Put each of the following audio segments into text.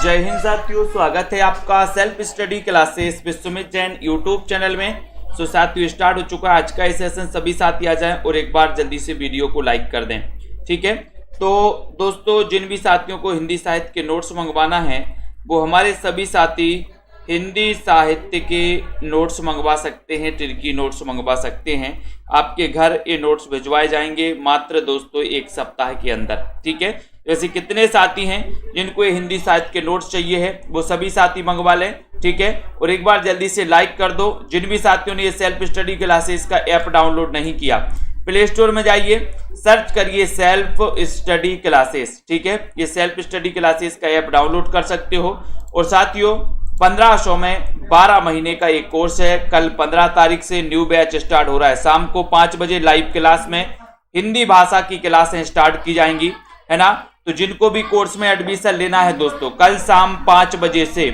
जय हिंद साथियों, स्वागत है आपका self study classes Vishwamit Jain YouTube channel में। सो साथियों, स्टार्ट हो चुका है आज का ये सेशन। सभी साथी आ जाएं और एक बार जल्दी से वीडियो को लाइक कर दें, ठीक है। तो दोस्तों, जिन भी साथियों को हिंदी साहित्य के नोट्स मंगवाना है वो हमारे सभी साथी हिंदी साहित्य के नोट्स मंगवा सकते हैं, टिर्की नोट्स मंगवा सकते हैं। आपके घर ये नोट्स भिजवाए जाएंगे मात्र दोस्तों एक सप्ताह के अंदर, ठीक है। वैसे कितने साथी हैं जिनको ये हिंदी साहित्य के नोट्स चाहिए है वो सभी साथी मंगवा लें, ठीक है। और एक बार जल्दी से लाइक कर दो। जिन भी साथियों ने ये सेल्फ स्टडी क्लासेस का ऐप डाउनलोड नहीं किया, प्ले स्टोर में जाइए, सर्च करिए सेल्फ स्टडी क्लासेस, ठीक है। ये सेल्फ स्टडी क्लासेस का ऐप डाउनलोड कर सकते हो। और साथियों, 1500 में 12 महीने का एक कोर्स है। कल 15 तारीख से न्यू बैच स्टार्ट हो रहा है। शाम को 5 बजे लाइव क्लास में हिंदी भाषा की क्लासें स्टार्ट की जाएंगी, है ना। तो जिनको भी कोर्स में एडमिशन लेना है दोस्तों, कल शाम 5 बजे से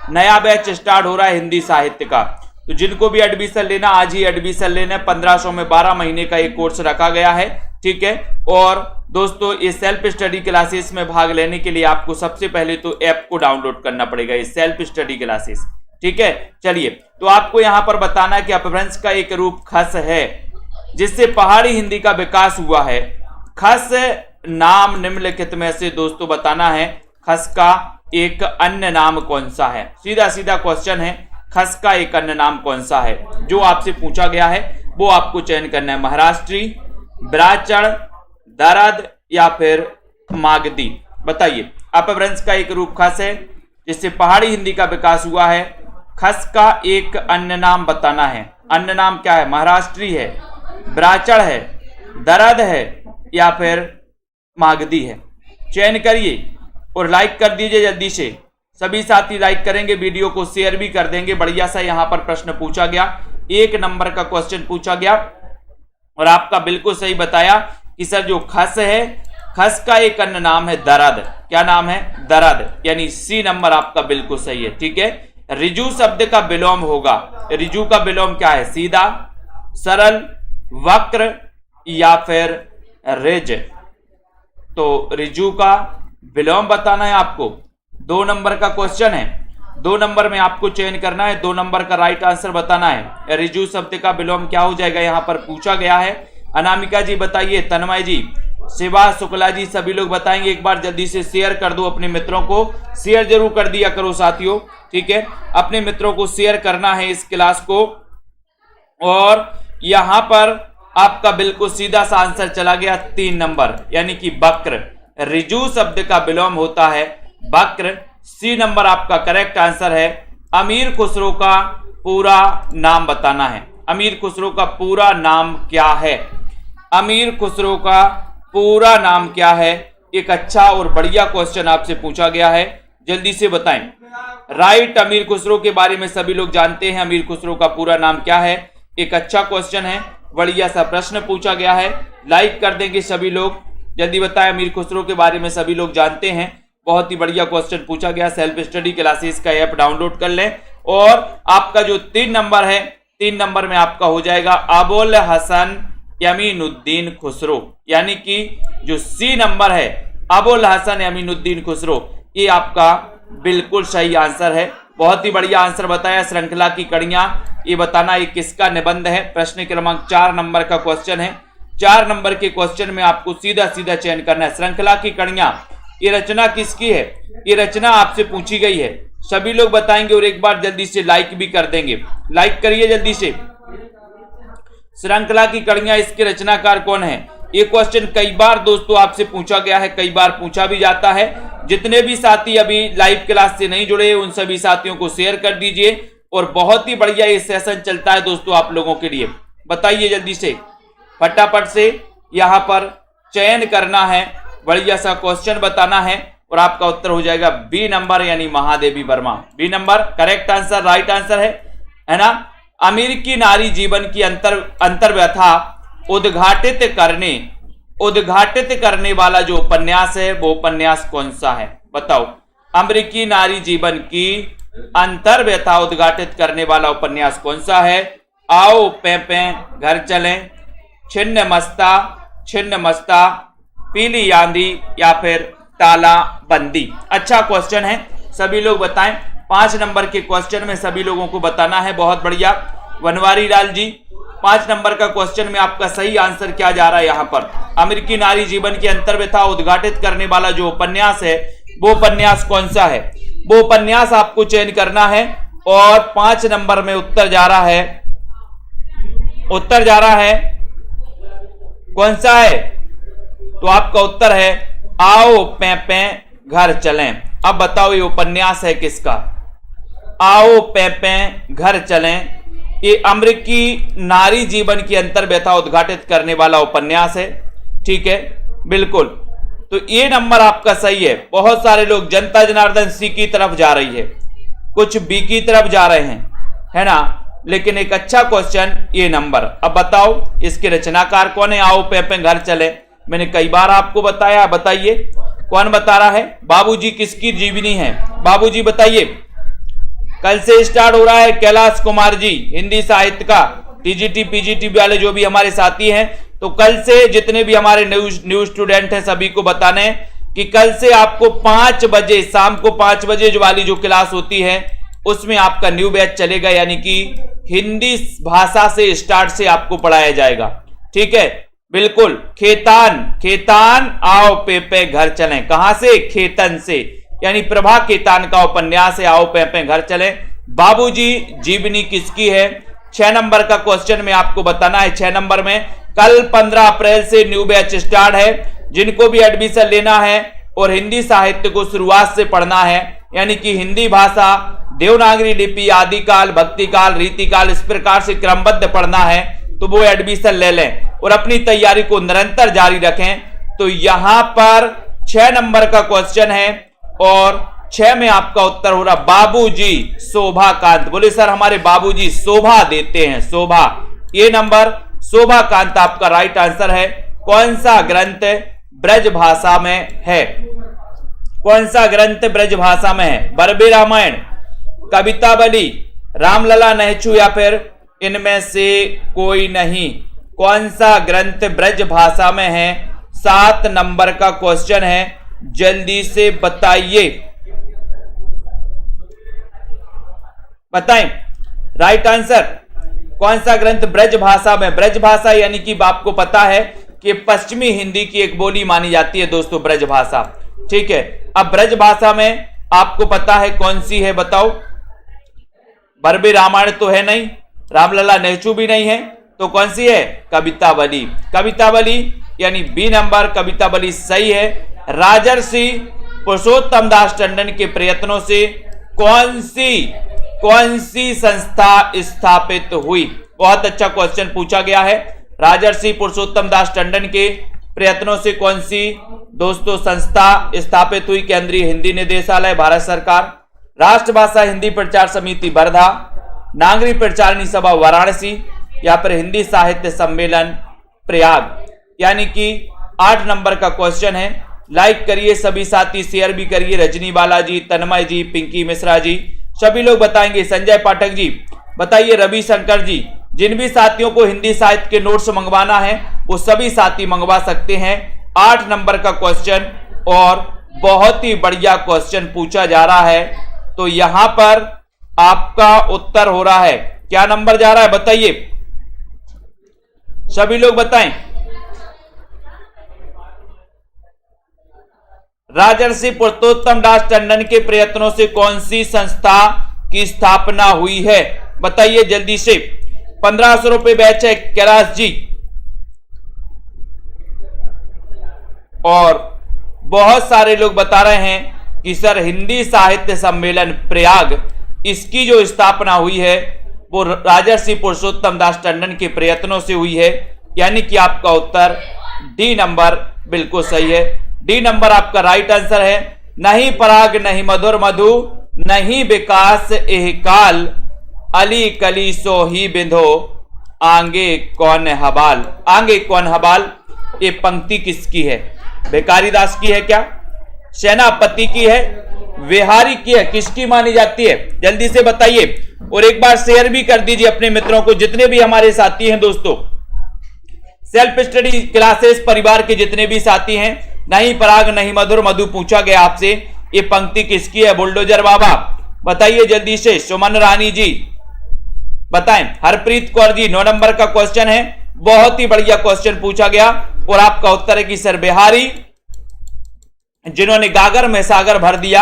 नया बैच स्टार्ट हो रहा है हिंदी साहित्य का। तो जिनको भी एडमिशन लेना, आज ही एडमिशन लेना है। 1500 में 12 महीने का एक कोर्स रखा गया है, ठीक है। और दोस्तों, ये सेल्फ स्टडी क्लासेस में भाग लेने के लिए आपको सबसे पहले तो ऐप को डाउनलोड करना पड़ेगा, ये सेल्फ स्टडी क्लासेस, ठीक है। चलिए, तो आपको यहां पर बताना है कि अपभ्रंश का एक रूप खस है जिससे पहाड़ी हिंदी का विकास हुआ है। खस नाम निम्नलिखित में से दोस्तों बताना है खस का एक अन्य नाम कौन सा है। सीधा सीधा क्वेश्चन है, खस का एक अन्य नाम कौन सा है जो आपसे पूछा गया है वो आपको चयन करना है। महाराष्ट्री, ब्राचड़, दरद या फिर मागधी। बताइए, अपभ्रंश का एक रूप खस है जिससे पहाड़ी हिंदी का विकास हुआ है। खस का एक अन्य नाम बताना है। अन्य नाम क्या है? महाराष्ट्री है, ब्राचड़ है, दरद है या फिर मागधी है। चयन करिए और लाइक कर दीजिए जल्दी से। सभी साथी लाइक करेंगे, वीडियो को शेयर भी कर देंगे। बढ़िया सा यहाँ पर प्रश्न पूछा गया, 1 नंबर का क्वेश्चन पूछा गया और आपका बिल्कुल सही बताया कि सर जो खस है, खस का एक अन्य नाम है दरद। क्या नाम है? दरद, यानी सी नंबर आपका बिल्कुल सही है, ठीक है। रिजु शब्द का विलोम होगा। रिजु का विलोम क्या है? सीधा, सरल, वक्र या फिर रिज। तो रिजु का विलोम बताना है आपको। 2 नंबर का क्वेश्चन है, 2 नंबर में आपको चयन करना है। 2 नंबर का राइट आंसर बताना है। रिजु शब्द का विलोम क्या हो जाएगा, यहां पर पूछा गया है। अनामिका जी बताइए, तन्मय जी, शिवा शुक्ला जी, सभी लोग बताएंगे। एक बार जल्दी से शेयर कर दो अपने मित्रों को। शेयर जरूर कर दिया करो साथियों, ठीक है। अपने मित्रों को शेयर करना है इस क्लास को। और यहां पर आपका बिल्कुल सीधा सा आंसर चला गया 3 नंबर, यानी कि वक्र। रिजु शब्द का विलोम होता है वक्र। सी नंबर आपका करेक्ट आंसर है। अमीर खुसरो का पूरा नाम बताना है। अमीर खुसरो का पूरा नाम क्या है? अमीर खुसरो का पूरा नाम क्या है? एक अच्छा और बढ़िया क्वेश्चन आपसे पूछा गया है, जल्दी से बताएं। राइट, अमीर खुसरो के बारे में सभी लोग जानते हैं। अमीर खुसरो का पूरा नाम क्या है? एक अच्छा क्वेश्चन है, बढ़िया सा प्रश्न पूछा गया है। लाइक कर देंगे सभी लोग, जल्दी बताएं। अमीर खुसरो के बारे में सभी लोग जानते हैं, बहुत ही बढ़िया क्वेश्चन पूछा गया। सेल्फ स्टडी क्लासेस का ऐप डाउनलोड कर लें। और आपका जो 3 नंबर है, 3 नंबर में आपका हो जाएगा अबुल हसन यमीनुद्दीन खुसरो, यानी कि जो सी नंबर है अबुल हसन यमीनुद्दीन खुसरो, ये आपका बिल्कुल सही आंसर है। बहुत ही बढ़िया आंसर बताया। श्रृंखला की कड़ियां, ये बताना ये किसका निबंध है। प्रश्न क्रमांक 4 नंबर का क्वेश्चन है। 4 नंबर के क्वेश्चन में आपको सीधा सीधा चयन करना है। श्रृंखला की कड़ियां, ये रचना किसकी है? ये रचना आपसे पूछी गई है, सभी लोग बताएंगे। और एक बार जल्दी से लाइक भी कर देंगे, लाइक करिए जल्दी से। श्रृंखला की कड़ियां, इसके रचनाकार कौन है? ये क्वेश्चन कई बार दोस्तों आपसे पूछा गया है, कई बार पूछा भी जाता है। जितने भी साथी अभी लाइव क्लास से नहीं जुड़े उन सभी साथियों को शेयर कर दीजिए। और बहुत ही बढ़िया ये सेशन चलता है दोस्तों आप लोगों के लिए। बताइए जल्दी से, फटाफट से यहां पर चयन करना है, बढ़िया सा क्वेश्चन बताना है और आपका उत्तर हो जाएगा बी नंबर, यानी Mahadevi Verma. B number correct answer, right answer है ना। अमेरिकी नारी जीवन की अंतर्व्यथा उद्घाटित करने वाला जो उपन्यास है वो उपन्यास कौन सा है? बताओ। अमेरिकी नारी जीवन की अंतर्व्यथा उद्घाटित करने वाला उपन्यास कौन सा है? आओ पे घर चलें, छिन्न मस्ता, पीली आंधी या फिर तालाबंदी। अच्छा क्वेश्चन है, सभी लोग बताएं। 5 नंबर के क्वेश्चन में सभी लोगों को बताना है। बहुत बढ़िया वनवारी लाल जी, 5 नंबर का क्वेश्चन में आपका सही आंसर क्या जा रहा है यहाँ पर? अमेरिकी नारी जीवन की अंतर्व्यथा उद्घाटित करने वाला जो उपन्यास है वो उपन्यास कौन सा है? वो उपन्यास आपको चयन करना है। और 5 नंबर में उत्तर जा रहा है, उत्तर जा रहा है कौन सा है? तो आपका उत्तर है आओ पे पे घर चलें। अब बताओ ये उपन्यास है किसका? आओ पे पे घर चलें, ये अमेरिकी नारी जीवन की अंतर्व्यथा उद्घाटित करने वाला उपन्यास है। ठीक है, बिल्कुल। तो ये नंबर आपका सही है। बहुत सारे लोग जनता जनार्दन सी की तरफ जा रही है, कुछ बी की तरफ जा रहे हैं, है ना, लेकिन एक अच्छा क्वेश्चन ये नंबर। अब बताओ इसके रचनाकार कौन है? आओ पे पे घर चले, मैंने कई बार आपको बताया, बताइए कौन बता रहा है? बाबूजी किसकी जीवनी है? बाबूजी बताइए। कल से स्टार्ट हो रहा है कैलाश कुमार जी हिंदी साहित्य का, टीजीटी पीजीटी वाले जो भी हमारे साथी हैं, तो कल से जितने भी हमारे न्यू स्टूडेंट हैं सभी को बताने कि कल से आपको 5 बजे, शाम को 5 बजे जो वाली जो क्लास होती है उसमें आपका न्यू बैच चलेगा, यानी कि हिंदी भाषा से स्टार्ट से आपको पढ़ाया जाएगा। ठीक है, बिल्कुल। खेतान, खेतान आओ पे पे घर चलें, कहां से? खेतन से, यानी प्रभा खेतान का उपन्यास है आओ पे पे घर चलें। बाबूजी जीवनी किसकी है? 6 नंबर का क्वेश्चन में आपको बताना है। 6 नंबर में कल 15 अप्रैल से न्यू बैच स्टार्ट है। जिनको भी एडमिशन लेना है और हिंदी साहित्य को शुरुआत से पढ़ना है, यानी कि हिंदी भाषा, देवनागरी लिपि, आदिकाल, भक्तिकाल, रीतिकाल, इस प्रकार से क्रमबद्ध पढ़ना है, तो वो एडमिशन ले लें और अपनी तैयारी को निरंतर जारी रखें। तो यहां पर 6 नंबर का क्वेश्चन है और 6 में आपका उत्तर हो रहा बाबूजी शोभाकांत। बोले सर हमारे बाबूजी शोभा देते हैं, शोभा। ये नंबर शोभाकांत आपका राइट आंसर है। कौन सा ग्रंथ ब्रज भाषा में है? कौन सा ग्रंथ ब्रज भाषा में है? बरबे रामायण, कवितावली, रामलला नहचू या फिर इनमें से कोई नहीं? कौन सा ग्रंथ ब्रज भाषा में है? 7 नंबर का क्वेश्चन है, जल्दी से बताइए, बताएं राइट आंसर। कौन सा ग्रंथ ब्रज भाषा में? ब्रज भाषा यानी कि आपको पता है कि पश्चिमी हिंदी की एक बोली मानी जाती है दोस्तों ब्रज भाषा। ठीक है, अब ब्रज भाषा में आपको पता है कौन सी है? बताओ। बरबे रामायण तो है नहीं, रामलला नहचू भी नहीं है, तो कौन सी है? कवितावली। कवितावली यानी बी नंबर, कवितावली सही है। राजर्षि पुरुषोत्तम दास टंडन के प्रयत्नों से कौन सी संस्था स्थापित हुई? बहुत अच्छा क्वेश्चन पूछा गया है। राजर्षि पुरुषोत्तम दास टंडन के प्रयत्नों से कौन सी दोस्तों संस्था स्थापित हुई? केंद्रीय हिंदी निदेशालय, भारत सरकार, राष्ट्रभाषा हिंदी प्रचार समिति वर्धा, नागरी प्रचारणी सभा वाराणसी, या फिर हिंदी साहित्य सम्मेलन प्रयाग। यानी कि 8 नंबर का क्वेश्चन है। लाइक करिए सभी साथी, शेयर भी करिए। रजनी बालाजी, तन्मय जी, पिंकी मिश्रा जी, सभी लोग बताएंगे। संजय पाठक जी बताइए, रवि शंकर जी। जिन भी साथियों को हिंदी साहित्य के नोट्स मंगवाना है वो सभी साथी मंगवा सकते हैं। 8 नंबर का क्वेश्चन और बहुत ही बढ़िया क्वेश्चन पूछा जा रहा है। तो यहां पर आपका उत्तर हो रहा है, क्या नंबर जा रहा है बताइए, सभी लोग बताएं। राजर्षि पुरुषोत्तम दास टंडन के प्रयत्नों से कौन सी संस्था की स्थापना हुई है? बताइए जल्दी से। 1500 रुपए बैच है कैलाश जी। और बहुत सारे लोग बता रहे हैं कि सर हिंदी साहित्य सम्मेलन प्रयाग, इसकी जो स्थापना हुई है वो राजर्षि पुरुषोत्तम दास टंडन के प्रयत्नों से हुई है। यानी कि आपका उत्तर डी नंबर बिल्कुल सही है। डी नंबर आपका राइट आंसर है। नहीं पराग नहीं मधुर मधु, नहीं विकास एह काल, अली कली सो ही बिंधो, आंगे कौन हबाल। आंगे कौन हबाल, ये पंक्ति किसकी है? भिखारी दास की है क्या? सेनापति की है? विहारी की है? किसकी मानी जाती है? जल्दी से बताइए। और एक बार शेयर भी कर दीजिए अपने मित्रों को, जितने भी हमारे साथी हैं दोस्तों, सेल्फ स्टडी क्लासेस परिवार के जितने भी साथी हैं। नहीं पराग नहीं मधुर मधु पूछा गया आपसे ये पंक्ति किसकी है? बुलडोजर बाबा बताइए जल्दी से। सुमन रानी जी बताएं। हरप्रीत कौर जी 9 नंबर का क्वेश्चन है, बहुत ही बढ़िया क्वेश्चन पूछा गया और आपका उत्तर है कि सर बिहारी, जिन्होंने गागर में सागर भर दिया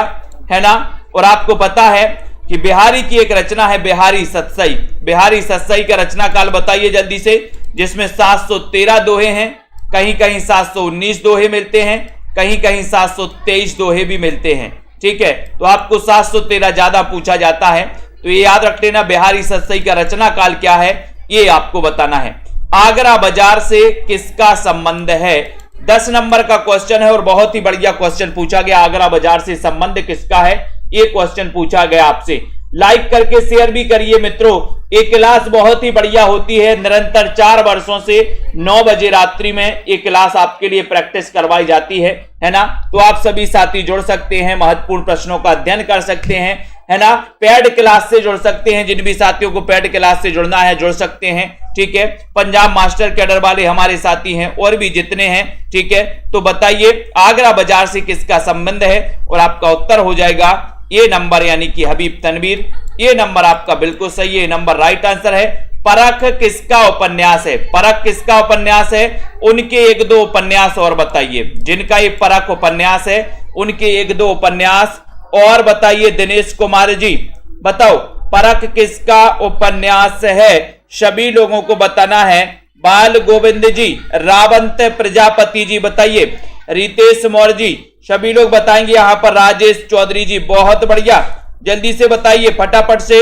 है ना। और आपको पता है कि बिहारी की एक रचना है बिहारी सतसई। बिहारी सतसई का रचना काल बताइए जल्दी से, जिसमें 713 दोहे हैं, कहीं कहीं 719 दोहे मिलते हैं, कहीं कहीं 723 दोहे भी मिलते हैं। ठीक है, तो आपको 713 ज्यादा पूछा जाता है, तो ये याद रख लेना। बिहारी सतसई का रचना काल क्या है ये आपको बताना है। आगरा बाजार से किसका संबंध है? 10 नंबर का क्वेश्चन है और बहुत ही बढ़िया क्वेश्चन पूछा गया। आगरा बाजार से संबंध किसका है ये क्वेश्चन पूछा गया आपसे। लाइक करके शेयर भी करिए मित्रों। एक क्लास बहुत ही बढ़िया होती है, निरंतर 4 वर्षों से 9 बजे रात्रि में ये क्लास आपके लिए प्रैक्टिस करवाई जाती है ना। तो आप सभी साथी जुड़ सकते हैं, महत्वपूर्ण प्रश्नों का अध्ययन कर सकते हैं, है ना। पेड क्लास से जुड़ सकते हैं, जिन भी साथियों को पेड क्लास से जुड़ना है जुड़ सकते हैं। ठीक है, पंजाब मास्टर कैडर वाले हमारे साथी हैं और भी जितने हैं। ठीक है, तो बताइए आगरा बाजार से किसका संबंध है और आपका उत्तर हो जाएगा ये नंबर, यानी कि हबीब तनवीर। ये नंबर आपका बिल्कुल सही है, ये नंबर राइट आंसर है। परख किसका उपन्यास है? परख किसका उपन्यास है? उनके 1-2 उपन्यास और बताइए, जिनका ये परख उपन्यास है उनके 1-2 उपन्यास और बताइए। दिनेश कुमार जी बताओ परख किसका उपन्यास है? सभी लोगों को बताना है। बाल गोविंद जी, रावंत प्रजापति जी बताइए। रितेश मौर्य जी, सभी लोग बताएंगे। यहां पर राजेश चौधरी जी बहुत बढ़िया, जल्दी से बताइए, फटाफट से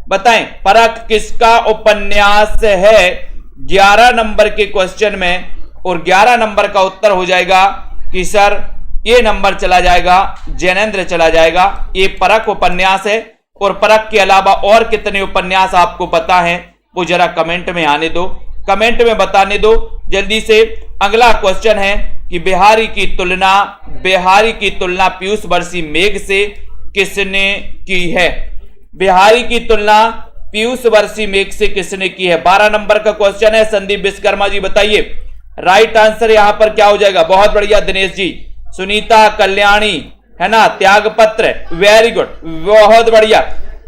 बताएं परख किसका उपन्यास है 11 नंबर के क्वेश्चन में। और 11 नंबर का उत्तर हो जाएगा कि सर ये नंबर चला जाएगा, जैनेन्द्र चला जाएगा। ये परख उपन्यास है। और परख के अलावा और कितने उपन्यास आपको पता है वो जरा कमेंट में आने दो, कमेंट में बताने दो जल्दी से। अगला क्वेश्चन है कि बिहारी की तुलना पीयूष वर्षी मेघ से किसने की है? बिहारी की तुलना पीयूष वर्षी मेघ से किसने की है? 12 नंबर का क्वेश्चन है। संदीप विश्वकर्मा जी बताइए राइट आंसर यहां पर क्या हो जाएगा? बहुत बढ़िया दिनेश जी। सुनीता कल्याणी है ना, त्यागपत्र, वेरी गुड, बहुत बढ़िया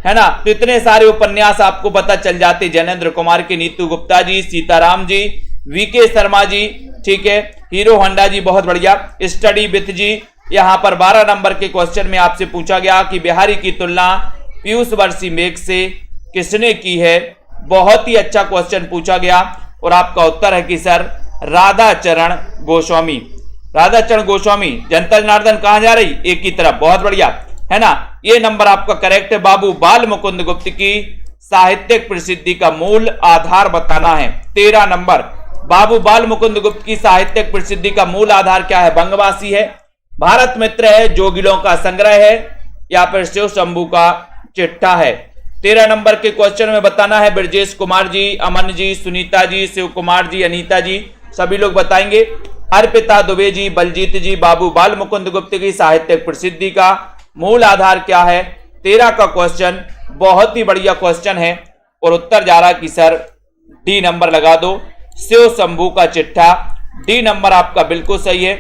है ना। तो इतने सारे उपन्यास आपको पता चल जाते। जैनेन्द्र कुमार के, नीतू गुप्ता जी, सीताराम जी, वीके शर्मा जी, ठीक है, हीरो होंडा जी बहुत बढ़िया, स्टडी विथ जी। यहां पर 12 नंबर के क्वेश्चन में आपसे पूछा गया कि बिहारी की तुलना पीयूष वर्षी मेघ से किसने की है? बहुत ही अच्छा क्वेश्चन पूछा गया और आपका उत्तर है कि सर राधाचरण गोस्वामी। राधाचरण गोस्वामी। जनता जनार्दन कहां जा रही? एक की तरफ, बहुत बढ़िया है ना। ये नंबर आपका करेक्ट है। बाबू बाल मुकुंद गुप्त की साहित्यिक प्रसिद्धि का मूल आधार बताना है। 13 नंबर, बाबू बाल मुकुंद गुप्त की साहित्यिक प्रसिद्धि का मूल आधार क्या है? बंगवासी है, भारत मित्र है, जोगिलों का संग्रह है, या फिर शिव शंभू का चिट्ठा है। 13 नंबर के क्वेश्चन में बताना है। ब्रजेश कुमार जी, अमन जी, सुनीता जी, शिव कुमार जी, अनीता जी, सभी लोग बताएंगे। अर्पिता दुबे जी, बलजीत जी, बाबू बाल मुकुंद गुप्त की साहित्यिक प्रसिद्धि का मूल आधार क्या है? 13 का क्वेश्चन बहुत ही बढ़िया क्वेश्चन है और उत्तर जा रहा कि सर डी नंबर लगा दो, शिव शंभू का चिट्ठा। डी नंबर आपका बिल्कुल सही है,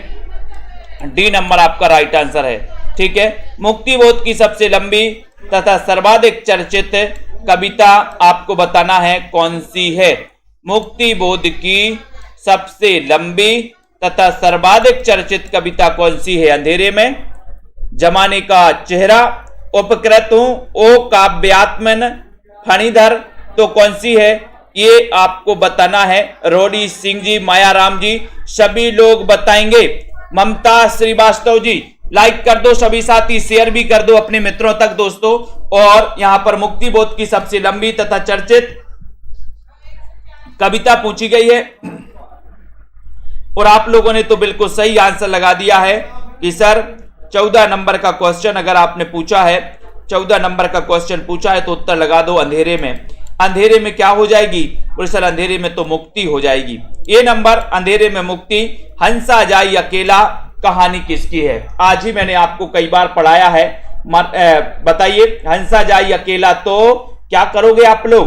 डी नंबर आपका राइट आंसर है। ठीक है, मुक्तिबोध की सबसे लंबी तथा सर्वाधिक चर्चित कविता आपको बताना है कौन सी है? मुक्तिबोध की सबसे लंबी तथा सर्वाधिक चर्चित कविता कौन सी है? अंधेरे में, जमाने का चेहरा, उपकृत हूं, ओ काव्यात्मन, फणीधर, तो कौन सी है ये आपको बताना है। रोडी सिंह जी, मायाराम जी, सभी लोग बताएंगे। ममता श्रीवास्तव जी लाइक कर दो, सभी साथी शेयर भी कर दो अपने मित्रों तक दोस्तों। और यहां पर मुक्तिबोध की सबसे लंबी तथा चर्चित कविता पूछी गई है और आप लोगों ने तो बिल्कुल सही आंसर लगा दिया है कि सर 14 नंबर का क्वेश्चन अगर आपने पूछा है, 14 नंबर का क्वेश्चन पूछा है तो उत्तर लगा दो अंधेरे में। अंधेरे में क्या हो जाएगी? और सर अंधेरे में तो मुक्ति हो जाएगी। ये नंबर अंधेरे में मुक्ति। हंसा जाई अकेला कहानी किसकी है? आज ही मैंने आपको कई बार पढ़ाया है। बताइए हंसा जाई अकेला तो क्या करोगे आप लोग?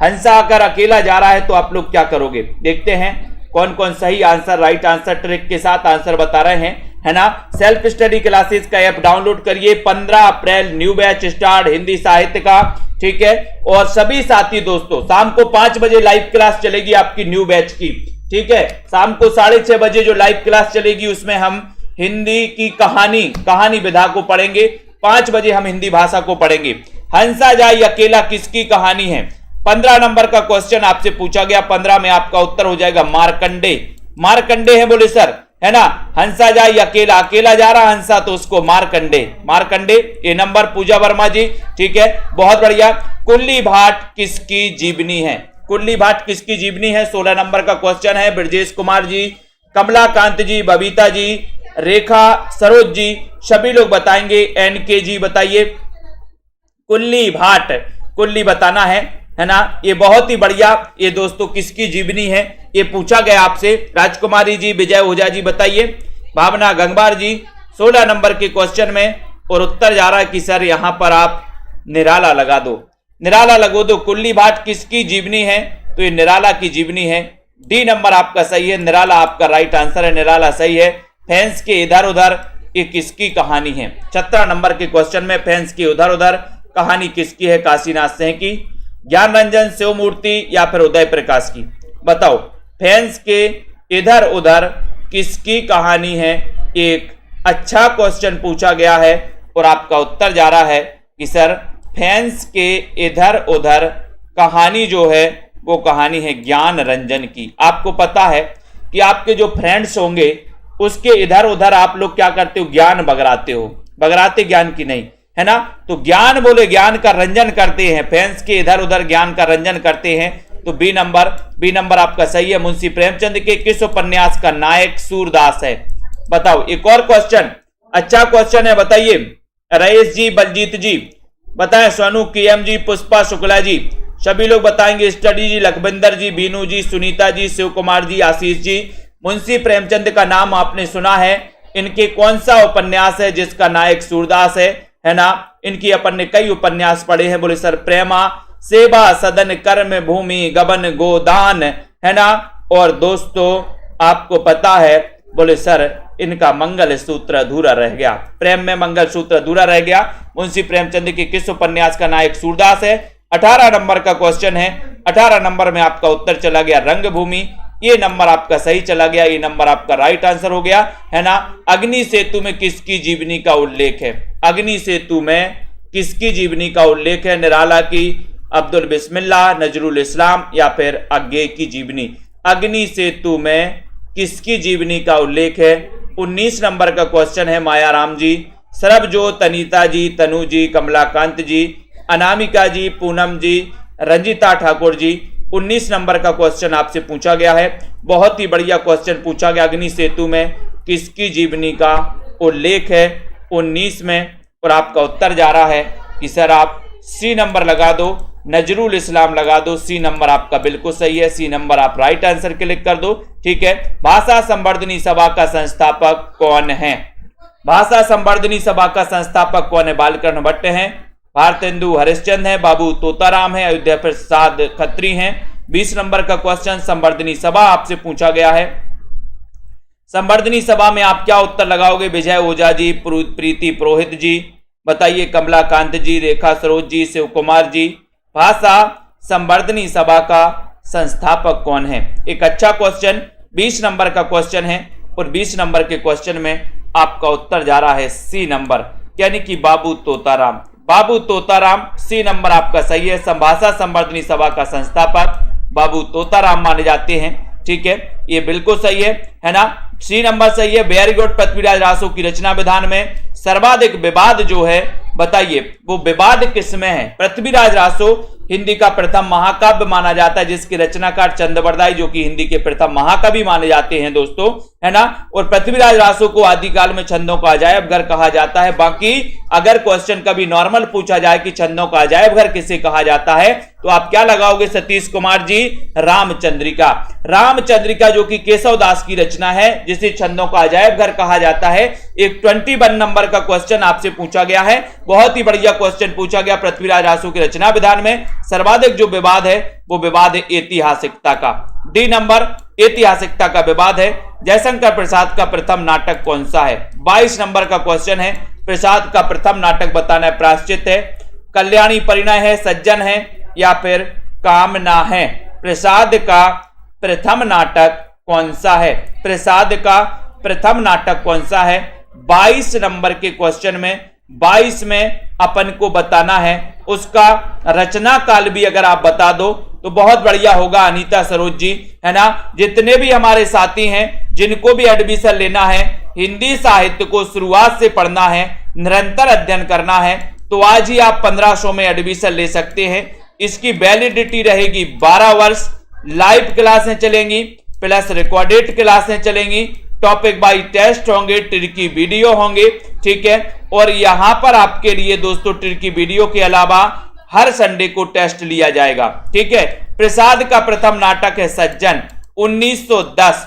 हंसा अगर अकेला जा रहा है तो आप लोग क्या करोगे? देखते हैं कौन कौन सही आंसर, राइट आंसर ट्रिक के साथ आंसर बता रहे हैं। है ना। सेल्फ स्टडी क्लासेस का ऐप डाउनलोड करिए। 15 अप्रैल न्यू बैच स्टार्ट हिंदी साहित्य का, ठीक है। और सभी साथी दोस्तों, शाम को 5 बजे लाइव क्लास चलेगी आपकी न्यू बैच की, ठीक है। शाम को 6:30 बजे जो लाइव क्लास चलेगी उसमें हम हिंदी की कहानी विधा को पढ़ेंगे। 5 बजे हम हिंदी भाषा को पढ़ेंगे। हंसा जाए अकेला किसकी कहानी है? 15 नंबर का क्वेश्चन आपसे पूछा गया। 15 में आपका उत्तर हो जाएगा मार्कंडे। मार्कंडे है बोले सर, है ना। हंसा जाए अकेला जा रहा हंसा तो उसको मार्कंडे। ये नंबर पूजा वर्मा जी, ठीक है, बहुत बढ़िया। कुल्ली भाट किसकी जीवनी है? कुल्ली भाट किसकी जीवनी है? 16 नंबर का क्वेश्चन है। ब्रजेश कुमार जी, कमलाकांत जी, बबीता जी, रेखा, सरोज जी, सभी लोग बताएंगे। एनके जी बताइए। कुल्ली भाट, कुल्ली बताना है ना। ये बहुत ही बढ़िया, ये दोस्तों किसकी जीवनी है ये पूछा गया आपसे। राजकुमारी जी, विजय ओझा जी बताइए। भावना गंगवार जी 16 नंबर के क्वेश्चन में, और उत्तर जा रहा है कि सर यहां पर आप निराला लगा दो, निराला लगो दो। कुल्ली भाट किसकी जीवनी है? तो ये निराला की जीवनी है। डी नंबर आपका सही है, निराला आपका राइट आंसर है, निराला सही है। फैंस के इधर उधर ये किसकी कहानी है? 17 नंबर के क्वेश्चन में फैंस की उधर उधर कहानी किसकी है? काशीनाथ सिंह की, ज्ञान रंजन, शिवमूर्ति या फिर उदय प्रकाश की? बताओ, फैंस के इधर उधर किसकी कहानी है? एक अच्छा क्वेश्चन पूछा गया है और आपका उत्तर जा रहा है कि सर फैंस के इधर उधर कहानी जो है वो कहानी है ज्ञान रंजन की। आपको पता है कि आपके जो फ्रेंड्स होंगे उसके इधर उधर आप लोग क्या करते हो? ज्ञान बगराते हो, बगराते ज्ञान की नहीं, है ना। तो ज्ञान बोले ज्ञान का रंजन करते हैं, फैंस के इधर उधर ज्ञान का रंजन करते हैं। तो बी नंबर आपका सही है। मुंशी प्रेमचंद के किस उपन्यास का नायक सूरदास है? बताओ। एक और क्वेश्चन, अच्छा क्वेश्चन है, बताइए। रईस जी, बलजीत जी बताएं। सोनू, केएम जी, पुष्पा शुक्ला जी, सभी लोग बताएंगे। स्टडी जी, लखविंदर जी, बीनू जी, सुनीता जी, शिव कुमार जी, आशीष जी। मुंशी प्रेमचंद का नाम आपने सुना है, इनके कौन सा उपन्यास है जिसका नायक सूरदास है ना। इनकी अपन ने कई उपन्यास पढ़े हैं। बोले सर प्रेमा, सेवा सदन, कर्म भूमि, गबन, गोदान, है ना। और दोस्तों आपको पता है, बोले सर इनका मंगल सूत्र अधूरा रह गया, प्रेम में मंगल सूत्र अधूरा रह गया। मुंशी प्रेमचंद के किस उपन्यास का नायक सूरदास है? 18 नंबर का क्वेश्चन है। 18 नंबर में आपका उत्तर चला गया रंगभूमि। ये नंबर आपका सही चला गया, ये नंबर आपका राइट आंसर हो गया, है ना। अग्नि सेतु में किसकी जीवनी का उल्लेख है? अग्नि सेतु में किसकी जीवनी का उल्लेख है? निराला की, अब्दुल बिस्मिल्लाह, नजरुल इस्लाम या फिर अज्ञे की जीवनी? अग्नि सेतु में किसकी जीवनी का उल्लेख है? 19 नंबर का क्वेश्चन है। मायाराम जी, सरबजोत, अनीता जी, तनु जी, कमलाकांत जी, अनामिका जी, पूनम जी, रंजिता ठाकुर जी। 19 नंबर का क्वेश्चन आपसे पूछा गया है। बहुत ही बढ़िया क्वेश्चन पूछा गया। अग्नि सेतु में किसकी जीवनी का उल्लेख है? 19 में। और आपका उत्तर जा रहा है कि सर आप सी नंबर लगा दो, नजरुल इस्लाम लगा दो। सी नंबर आपका बिल्कुल सही है, सी नंबर आप राइट आंसर क्लिक कर दो, ठीक है। भाषा संवर्धनी सभा का संस्थापक कौन है? भाषा संवर्धनी सभा का संस्थापक कौन है? बालकृष्ण भट्ट हैं, भारतेंदु हरिश्चंद्र है, बाबू तोताराम है, अयोध्या प्रसाद खत्री हैं। 20 नंबर का क्वेश्चन संवर्धनी सभा आपसे पूछा गया है। संवर्धनी सभा में आप क्या उत्तर लगाओगे? विजय ओझा जी, प्रीति पुरोहित जी बताइए, कमलाकांत जी, रेखा सरोज जी, शिव कुमार जी। भाषा संवर्धनी सभा का संस्थापक कौन है? एक अच्छा क्वेश्चन, 20 नंबर का क्वेश्चन है और 20 नंबर के क्वेश्चन में आपका उत्तर जा रहा है सी नंबर, यानी कि बाबू तोताराम। बाबू तोताराम, सी नंबर आपका सही है। भाषा संवर्धनी सभा का संस्थापक बाबू तोताराम माने जाते हैं, ठीक है, ये बिल्कुल सही है ना। सी नंबर सही है। Very good. पृथ्वीराज रासो की रचना विधान में सर्वाधिक विवाद जो है, बताइए वो विवाद किसमें है? पृथ्वीराज रासो हिंदी का प्रथम महाकाव्य माना जाता है, जिसके रचनाकार चंद्रवरदाई जो कि हिंदी के प्रथम महाकवि माने जाते हैं दोस्तों, है ना। और पृथ्वीराज रासो को आदिकाल में छंदों का अजायब घर कहा जाता है। बाकी अगर क्वेश्चन कभी नॉर्मल पूछा जाए कि छंदों का अजायब घर किसे कहा जाता है, तो आप क्या लगाओगे सतीश कुमार जी? रामचंद्रिका। रामचंद्रिका जो कि केशव दास की रचना है, जिसे छंदों का अजायब घर कहा जाता है। एक 21 नंबर का क्वेश्चन आपसे पूछा गया है, बहुत ही बढ़िया क्वेश्चन पूछा गया। पृथ्वीराज रासो की रचना विधान में सर्वाधिक जो विवाद है वो विवाद है ऐतिहासिकता का। डी नंबर ऐतिहासिकता का विवाद है। जयशंकर प्रसाद का प्रथम नाटक कौन सा है? 22 नंबर का क्वेश्चन है। प्रसाद का प्रथम नाटक बताना है। प्रायश्चित है, कल्याणी परिणय है, सज्जन है या फिर कामना है? प्रसाद का प्रथम नाटक कौन सा है? प्रसाद का प्रथम नाटक कौन सा है? 22 नंबर के क्वेश्चन में 22 में अपन को बताना है। उसका रचना काल भी अगर आप बता दो तो बहुत बढ़िया होगा अनीता सरोज जी, है ना। जितने भी हमारे साथी हैं जिनको भी एडमिशन लेना है, हिंदी साहित्य को शुरुआत से पढ़ना है, निरंतर अध्ययन करना है, तो आज ही आप 1500 में एडमिशन ले सकते हैं। इसकी वैलिडिटी रहेगी 12 वर्ष। लाइव क्लासें चलेंगी प्लस रिकॉर्डेड क्लासें चलेंगी, टॉपिक बाय टेस्ट होंगे, ट्रिकी वीडियो होंगे, ठीक है। और यहां पर आपके लिए दोस्तों ट्रिकी वीडियो के अलावा हर संडे को टेस्ट लिया जाएगा, ठीक है। प्रसाद का प्रथम नाटक है सज्जन, 1910।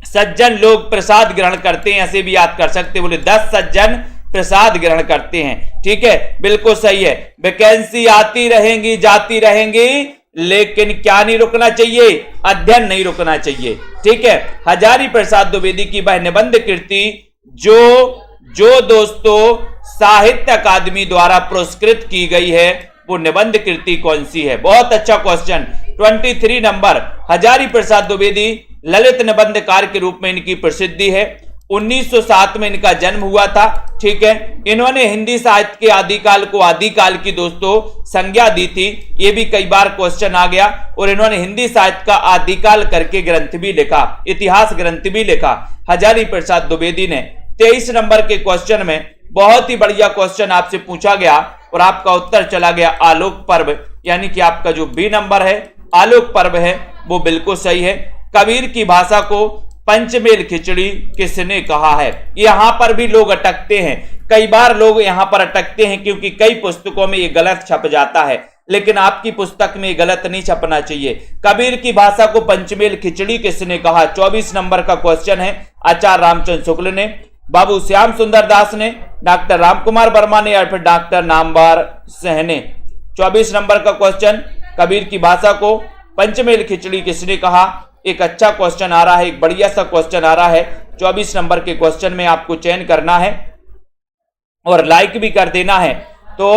सज्जन लोग प्रसाद ग्रहण करते हैं, ऐसे भी याद कर सकते, बोले 10 सज्जन प्रसाद ग्रहण करते हैं, ठीक है। बिल्कुल सही है। वैकेंसी आती रहेंगी जाती रहेंगी, लेकिन क्या नहीं रुकना चाहिए? अध्ययन नहीं रुकना चाहिए, ठीक है। हजारी प्रसाद द्विवेदी की वह निबंध कृति जो दोस्तों साहित्य अकादमी द्वारा पुरस्कृत की गई है, वो निबंध कृति कौन सी है? बहुत अच्छा क्वेश्चन। 23 नंबर। हजारी प्रसाद द्विवेदी ललित निबंधकार के रूप में इनकी प्रसिद्धि है। 1907 में इनका जन्म हुआ था, ठीक है। इन्होंने हिंदी साहित्य के आदिकाल को आदिकाल की दोस्तों संज्ञा दी थी, ये भी कई बार क्वेश्चन आ गया। और इन्होंने हिंदी साहित्य का आदिकाल करके ग्रंथ भी लिखा, इतिहास ग्रंथ भी लिखा हजारी प्रसाद द्विवेदी ने। 23 नंबर के क्वेश्चन में बहुत ही बढ़िया क्वेश्चन आपसे पूछा गया और आपका उत्तर चला गया आलोक पर्व, यानी कि आपका जो बी नंबर है आलोक पर्व है वो बिल्कुल सही है। कबीर की भाषा को पंचमेल खिचड़ी किसने कहा है? यहां पर भी लोग अटकते हैं, कई बार लोग यहां पर अटकते हैं क्योंकि कई पुस्तकों में ये गलत छप जाता है, लेकिन आपकी पुस्तक में गलत नहीं छपना चाहिए। कबीर की भाषा को पंचमेल खिचड़ी किसने कहा? 24 नंबर का क्वेश्चन है। आचार्य रामचंद्र शुक्ल ने, बाबू श्याम सुंदर दास ने, डॉक्टर रामकुमार वर्मा ने या फिर डॉक्टर नामवर सिंह ने? 24 नंबर का क्वेश्चन, कबीर की भाषा को पंचमेल खिचड़ी किसने कहा? एक अच्छा क्वेश्चन आ रहा है, एक बढ़िया सा क्वेश्चन आ रहा है। 24 नंबर के क्वेश्चन में आपको चयन करना है और लाइक भी कर देना है। तो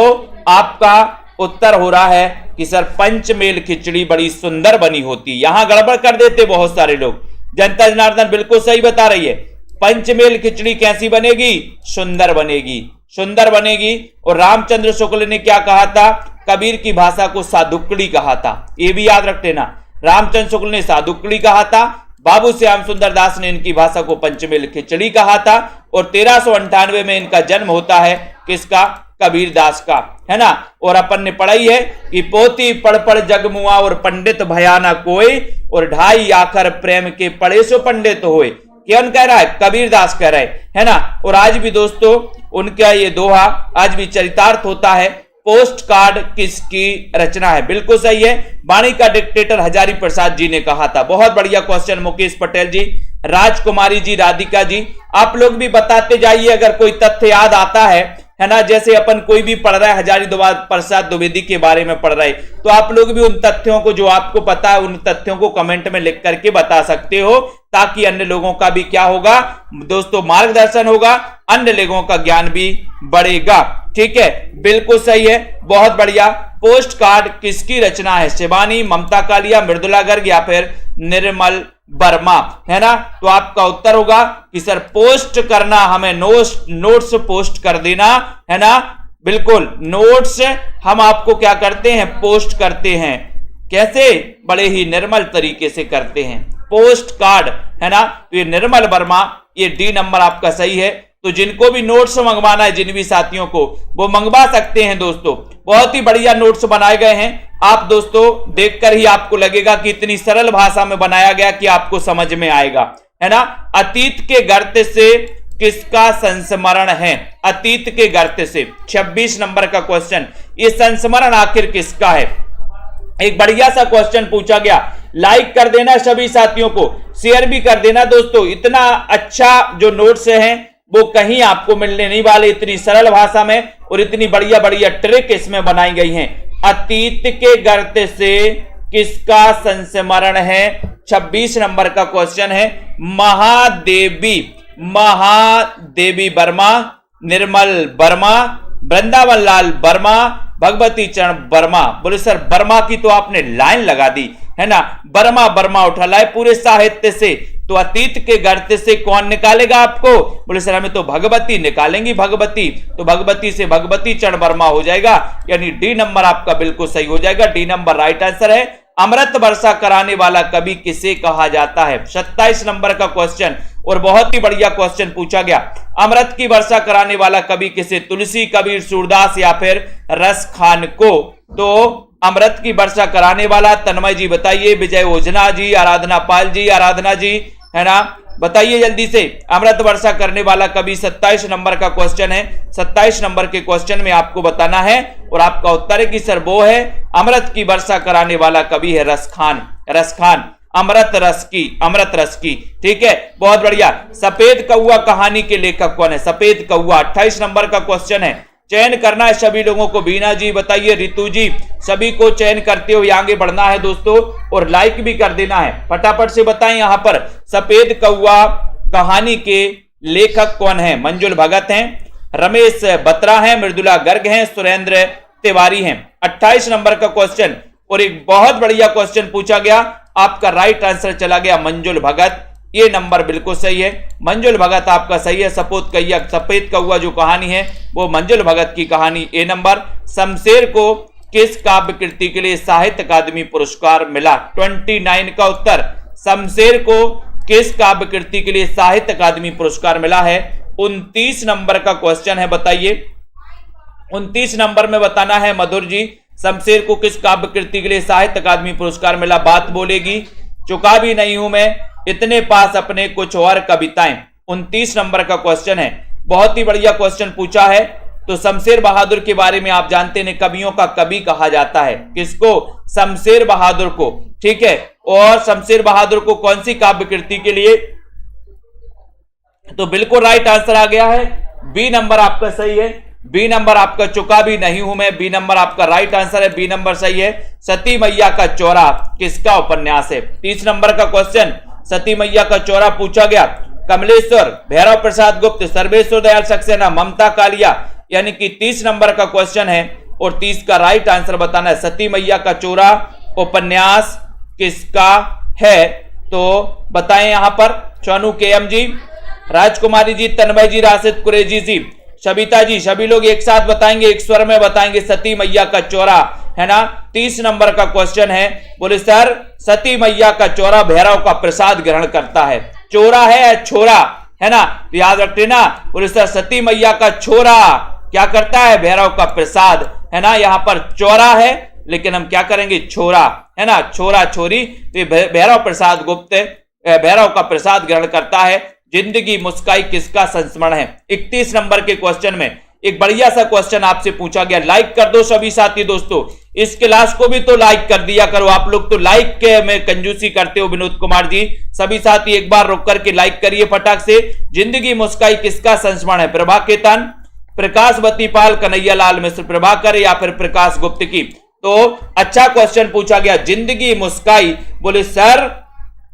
आपका उत्तर हो रहा है कि सर पंचमेल खिचड़ी बड़ी सुंदर बनी होती। यहां गड़बड़ कर देते बहुत सारे लोग। जनता जनार्दन बिल्कुल सही बता रही है। पंचमेल खिचड़ी कैसी बनेगी? सुंदर बनेगी, सुंदर बनेगी। और रामचंद्र शुक्ल ने क्या कहा था? कबीर की भाषा को साधुकड़ी कहा था, ये भी याद रख लेना। रामचंद्र शुक्ल ने साधुकड़ी कहा था, बाबू श्याम सुंदर दास ने इनकी भाषा को पंचमेल खिचड़ी कहा था। और 1398 में इनका जन्म होता है, किसका? कबीर दास का, है ना। और अपन ने पढ़ाई है कि पोती पढ़ पढ़ जगमुआ और पंडित भयाना कोई, और ढाई आखर प्रेम के पढ़े सो पंडित होए। कौन कह रहा है? कबीर दास कह रहे है ना। और आज भी दोस्तों उनका ये दोहा आज भी चरितार्थ होता है। पोस्ट कार्ड किसकी रचना है? बिल्कुल सही है, वाणी का डिक्टेटर हजारी प्रसाद जी ने कहा था। बहुत बढ़िया क्वेश्चन मुकेश पटेल जी, राजकुमारी जी, राधिका जी, आप लोग भी बताते जाइए अगर कोई तथ्य याद आता है ना। जैसे अपन कोई भी पढ़ रहा है हजारी प्रसाद द्विवेदी के बारे में पढ़ रहा है, तो आप लोग भी उन तथ्यों को जो आपको पता है उन तथ्यों को कमेंट में लिख करके बता सकते हो, ताकि अन्य लोगों का भी क्या होगा दोस्तों? मार्गदर्शन होगा, अन्य लोगों का ज्ञान भी बढ़ेगा, ठीक है। बिल्कुल सही है, बहुत बढ़िया। पोस्ट कार्ड किसकी रचना है? शिवानी, ममता कालिया, मृदुला गर्ग या फिर निर्मल वर्मा, है ना। तो आपका उत्तर होगा कि सर पोस्ट करना, हमें नोट्स पोस्ट कर देना, है ना। बिल्कुल, नोट्स हम आपको क्या करते हैं? पोस्ट करते हैं। कैसे? बड़े ही निर्मल तरीके से करते हैं पोस्ट कार्ड, है ना। तो ये निर्मल वर्मा, ये डी नंबर आपका सही है। तो जिनको भी नोट्स मंगवाना है, जिन भी साथियों को, वो मंगवा सकते हैं दोस्तों। बहुत ही बढ़िया नोट्स बनाए गए हैं। आप दोस्तों देखकर ही आपको लगेगा कि इतनी सरल भाषा में बनाया गया कि आपको समझ में आएगा, है ना। अतीत के गर्त से किसका संस्मरण है? अतीत के गर्त से 26 नंबर का क्वेश्चन, ये संस्मरण आखिर किसका है? एक बढ़िया सा क्वेश्चन पूछा गया। लाइक कर देना सभी साथियों को, शेयर भी कर देना दोस्तों। इतना अच्छा जो नोट्स हैं वो कहीं आपको मिलने नहीं वाले, इतनी सरल भाषा में और इतनी बढ़िया बढ़िया ट्रिक इसमें बनाई गई हैं। अतीत के गर्त से किसका संस्मरण है? 26 नंबर का क्वेश्चन है। महादेवी वर्मा, निर्मल वर्मा, वृंदावन लाल वर्मा, भगवती चरण वर्मा। बोले सर वर्मा की तो आपने लाइन लगा दी है ना, वर्मा उठा लाए पूरे साहित्य से, तो अतीत के गर्त से कौन निकालेगा आपको? बोले सर हमें तो भगवती निकालेंगी, भगवती, तो भगवती से भगवती चरण वर्मा हो जाएगा, यानी डी नंबर आपका बिल्कुल सही हो जाएगा। डी नंबर राइट आंसर है। अमृत वर्षा कराने वाला कवि किसे कहा जाता है? 27 नंबर का क्वेश्चन, और बहुत ही बढ़िया क्वेश्चन पूछा गया। अमृत की वर्षा कराने वाला कवि किसे? तुलसी, कबीर, सूरदास या फिर रस खान को? तो अमृत की वर्षा कराने वाला तन्मय जी बताइए, विजय ओझना जी, आराधना पाल जी, आराधना जी है ना, बताइए जल्दी से। अमृत वर्षा करने वाला कवि 27 नंबर का क्वेश्चन है। 27 नंबर के क्वेश्चन में आपको बताना है, और आपका उत्तर है कि सर वो है अमृत की वर्षा कराने वाला कवि है रस खान, रस खान, अमृत रस की। ठीक है, बहुत बढ़िया। सफेद कौआ कहानी के लेखक कौन है? सफेद कौआ 28 नंबर का क्वेश्चन है। चयन करना है सभी लोगों को। बीना जी बताइए, रितु जी, सभी को चयन करते हुए आगे बढ़ना है दोस्तों, और लाइक भी कर देना है। फटाफट से बताएं यहां पर सफेद कौआ कहानी के लेखक कौन है? मंजुल भगत हैं, रमेश बत्रा हैं, मृदुला गर्ग हैं, सुरेंद्र तिवारी हैं। 28 नंबर का क्वेश्चन, और एक बहुत बढ़िया क्वेश्चन पूछा गया, आपका राइट आंसर चला गया मंजुल भगत। ये नंबर बिल्कुल सही है, मंजुल भगत आपका सही है। सफेद कौआ जो कहानी है वो मंजुल भगत की कहानी, ए नंबर। शमशेर को किस काव्य कृति के लिए साहित्य अकादमी पुरस्कार मिला? 29 का उत्तर। शमशेर को किस काव्य कृति के लिए साहित्य अकादमी पुरस्कार मिला है? 29 नंबर का क्वेश्चन है, बताइए। 29 नंबर में बताना है मधुर जी, शमशेर को किस काव्य कृति के लिए साहित्य अकादमी पुरस्कार मिला? बात बोलेगी, चुका भी नहीं हूं मैं, इतने पास अपने कुछ और कविताएं। 29 नंबर का क्वेश्चन है, बहुत ही बढ़िया क्वेश्चन पूछा है। तो शमशेर बहादुर के बारे में आप जानते हैं, कवियों का कवि कहा जाता है। किसको? शमशेर बहादुर को। ठीक है, और शमशेर बहादुर को कौन सी काव्य कृति के लिए? तो बिल्कुल राइट आंसर आ गया है, बी नंबर आपका सही है। बी नंबर आपका, चुका भी नहीं हूं मैं, बी नंबर आपका राइट आंसर है, बी नंबर सही है। सती मैया का चौरा किसका उपन्यास है? 30 नंबर का क्वेश्चन, सती मैया का चौरा पूछा गया। कमलेश्वर, भैरव प्रसाद गुप्त, सर्वेश्वर दयाल सक्सेना, ममता कालिया, यानी कि 30 नंबर का क्वेश्चन है, और 30 का राइट आंसर बताना है। सती मैया का चौरा उपन्यास किसका है? तो बताएं यहां पर। सोनू केएम जी, राजकुमारी जी, तन्मय जी, राशिद कुरेजी जी, सबिता जी, सभी लोग एक साथ बताएंगे, एक स्वर में बताएंगे सती मैया का चौरा, है ना। 30 नंबर का क्वेश्चन है। बोले सर सती मैया का चौरा भैरव का प्रसाद ग्रहण करता है। चौरा है छोरा, है ना, याद रखते ना। बोले सर सती मैया का छोरा क्या करता है? भैरव का प्रसाद, है ना। यहाँ पर चौरा है, लेकिन हम क्या करेंगे? छोरा, है ना, छोरा छोरी। तो भैरव प्रसाद गुप्त भैरव का प्रसाद ग्रहण करता है। जिंदगी मुस्काई किसका संस्मरण है? 31 नंबर के क्वेश्चन में एक बढ़िया सा क्वेश्चन आपसे पूछा गया। लाइक कर दो सभी साथी दोस्तों, इस क्लास को भी तो लाइक कर दिया करो। आप लोग तो लाइक के में कंजूसी करते हो। विनोद कुमार जी, सभी साथी एक बार रुक करके लाइक करिए फटाक से। जिंदगी मुस्काई किसका संस्मरण है? प्रभा केतन, प्रकाशवती पाल, कन्हैया लाल मिश्र प्रभाकर या फिर प्रकाश गुप्त की? तो अच्छा क्वेश्चन पूछा गया, जिंदगी मुस्काई। बोले सर